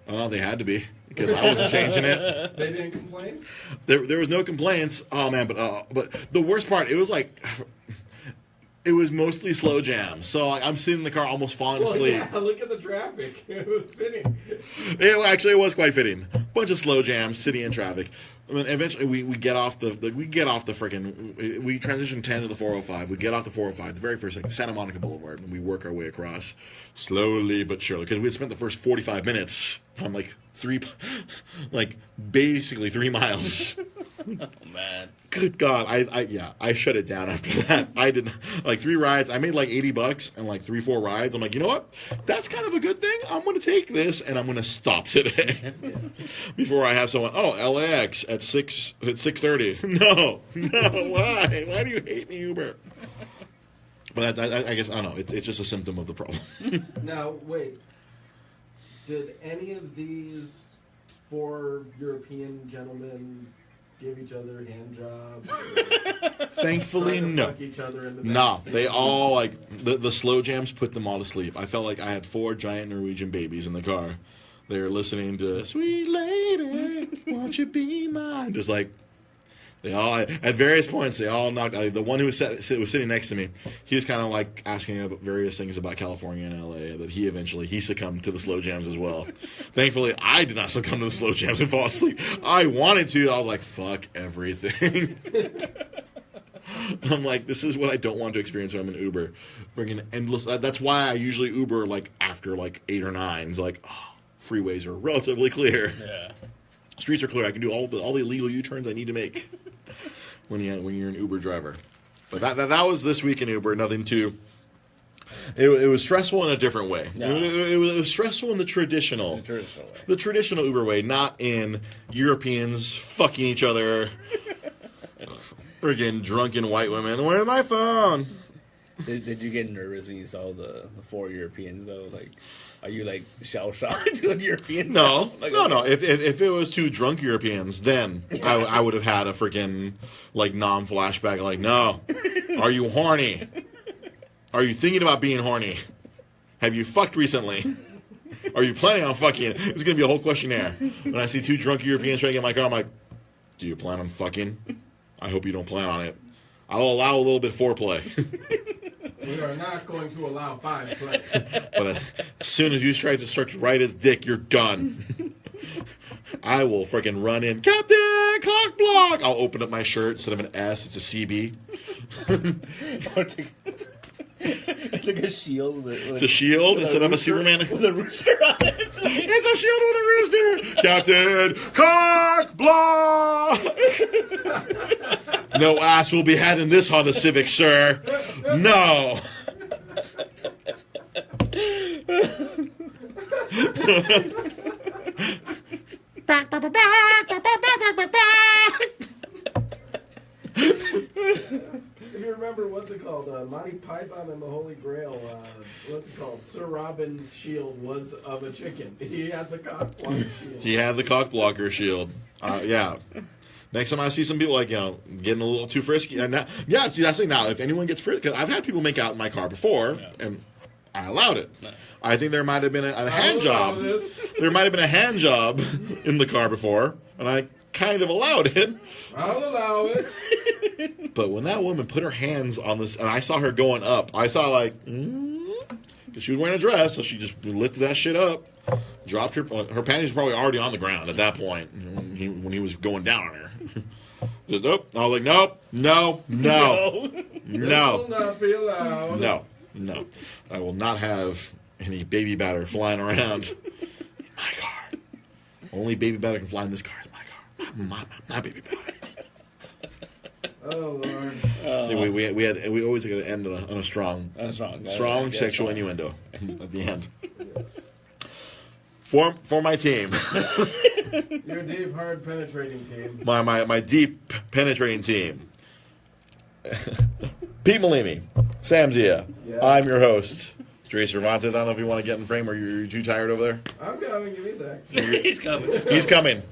S1: Oh, they had to be because I wasn't changing it.
S3: They didn't complain.
S1: There was no complaints. Oh man, but the worst part, it was mostly slow jams. So I'm sitting in the car, almost falling asleep.
S3: Yeah, look at the traffic. It was fitting.
S1: It was quite fitting. Bunch of slow jams, sitting in traffic. And then eventually we get off the freaking. We transition 10 to the 405. We get off the 405, the very first thing, Santa Monica Boulevard, and we work our way across slowly but surely because we had spent the first 45 minutes on basically 3 miles.
S2: Oh man.
S1: Good God, I shut it down after that. I did 3 rides. I made like $80 and 3-4 rides. I'm like, you know what? That's kind of a good thing. I'm going to take this and I'm going to stop today before I have someone. Oh, LAX at 6:30. No, why? Why do you hate me, Uber? But I guess I don't know. It's just a symptom of the problem.
S3: Now wait, did any of these 4 European gentlemen give each other hand jobs?
S1: Thankfully, no.
S3: Fuck each other in the
S1: Nah,
S3: backseat?
S1: they all the slow jams put them all to sleep. I felt like I had 4 giant Norwegian babies in the car. They were listening to "Sweet Lady, Won't You Be Mine," just like They all, at various points, they all knocked. The one who was sitting next to me, he was kind of like asking about various things about California and LA. That he succumbed to the slow jams as well. Thankfully, I did not succumb to the slow jams and fall asleep. I wanted to. I was like, fuck everything. I'm like, this is what I don't want to experience when I'm in Uber. Bringing endless. That's why I usually Uber like after like 8 or 9. It's like, oh, freeways are relatively clear.
S2: Yeah.
S1: Streets are clear. I can do all the illegal U-turns I need to make when you're an Uber driver. But that was this week in Uber. Nothing too. It was stressful in a different way.
S2: No.
S1: It was stressful in the traditional
S2: way.
S1: The traditional Uber way, not in Europeans fucking each other, friggin' drunken white women. Where's my phone?
S2: Did you get nervous when you saw the 4 Europeans though? Like, are you like shell shocked when Europeans?
S1: No,
S2: like,
S1: no. If it was 2 drunk Europeans, then I would have had a freaking like non-flashback. Like, no, are you horny? Are you thinking about being horny? Have you fucked recently? Are you planning on fucking? It's gonna be a whole questionnaire. When I see 2 drunk Europeans trying to get in my car, I'm like, do you plan on fucking? I hope you don't plan on it. I'll allow a little bit of foreplay.
S3: We are not going to allow 5 play.
S1: But as soon as you try to start to ride his dick, you're done. I will freaking run in, Captain Cock Block. I'll open up my shirt instead of an S, it's a CB.
S2: It's like a shield.
S1: It's a shield instead of a Superman.
S2: With a rooster on it.
S1: It's a shield with a rooster. Captain Cock Block. No ass will be had in this Honda Civic, sir. No.
S3: If you remember, what's it called? Monty Python and the Holy Grail. What's it called? Sir Robin's shield was of a chicken. He had the cock blocker shield.
S1: He had the cock blocker shield. Yeah. Next time I see some people like, getting a little too frisky. See, that's the thing now. If anyone gets frisky, because I've had people make out in my car before, and I allowed it. No. I think there might have been a hand job. There might have been a hand job in the car before, and I kind of allowed it.
S3: I'll allow it.
S1: But when that woman put her hands on this, and I saw her going up, I saw like, because she was wearing a dress, so she just lifted that shit up, dropped her panties were probably already on the ground at that point when he was going down on her. Just, I was like, nope, no.
S3: This will not be allowed.
S1: No. I will not have any baby batter flying around in my car. Only baby batter can fly in this car is my car. My baby batter.
S3: Oh Lord!
S1: See, we always got to end on a strong sexual innuendo at the end.
S3: Yes.
S1: For my team,
S3: your deep, hard, penetrating team.
S1: My deep, penetrating team. Pete Malimi, Sam Zia. Yeah. I'm your host, Dre Cervantes. I don't know if you want to get in frame or you're too tired over there.
S3: I'm coming. Give me a sec.
S2: He's coming.
S1: He's coming.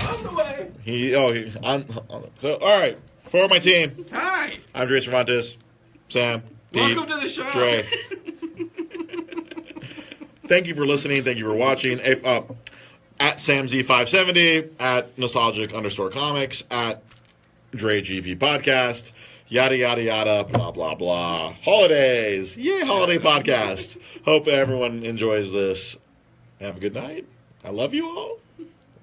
S3: On the way.
S1: So, all right. For my team.
S3: Hi.
S1: I'm Dre Cervantes. Sam. Pete,
S3: Welcome to the show.
S1: Dre. Thank you for listening. Thank you for watching. At SamZ570, at Nostalgic_Comics, at DreGP Podcast, yada, yada, yada, blah, blah, blah. Holidays. Yay, holiday podcast. Hope everyone enjoys this. Have a good night. I love you all.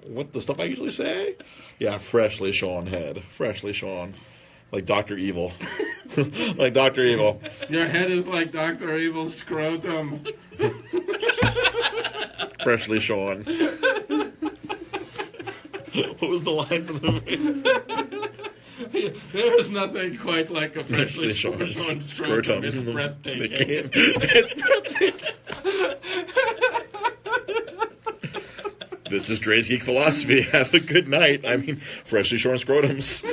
S1: What the stuff I usually say? Yeah, freshly shorn head. Freshly shorn. Like Dr. Evil. Like Dr. Evil.
S3: Your head is like Dr. Evil's scrotum.
S1: Freshly shorn. What was the line from the movie?
S3: There is nothing quite like a freshly shorn scrotum. It's breathtaking.
S1: It's breathtaking. This is Dre's Geek Philosophy. Have a good night. I mean, freshly shorn scrotums.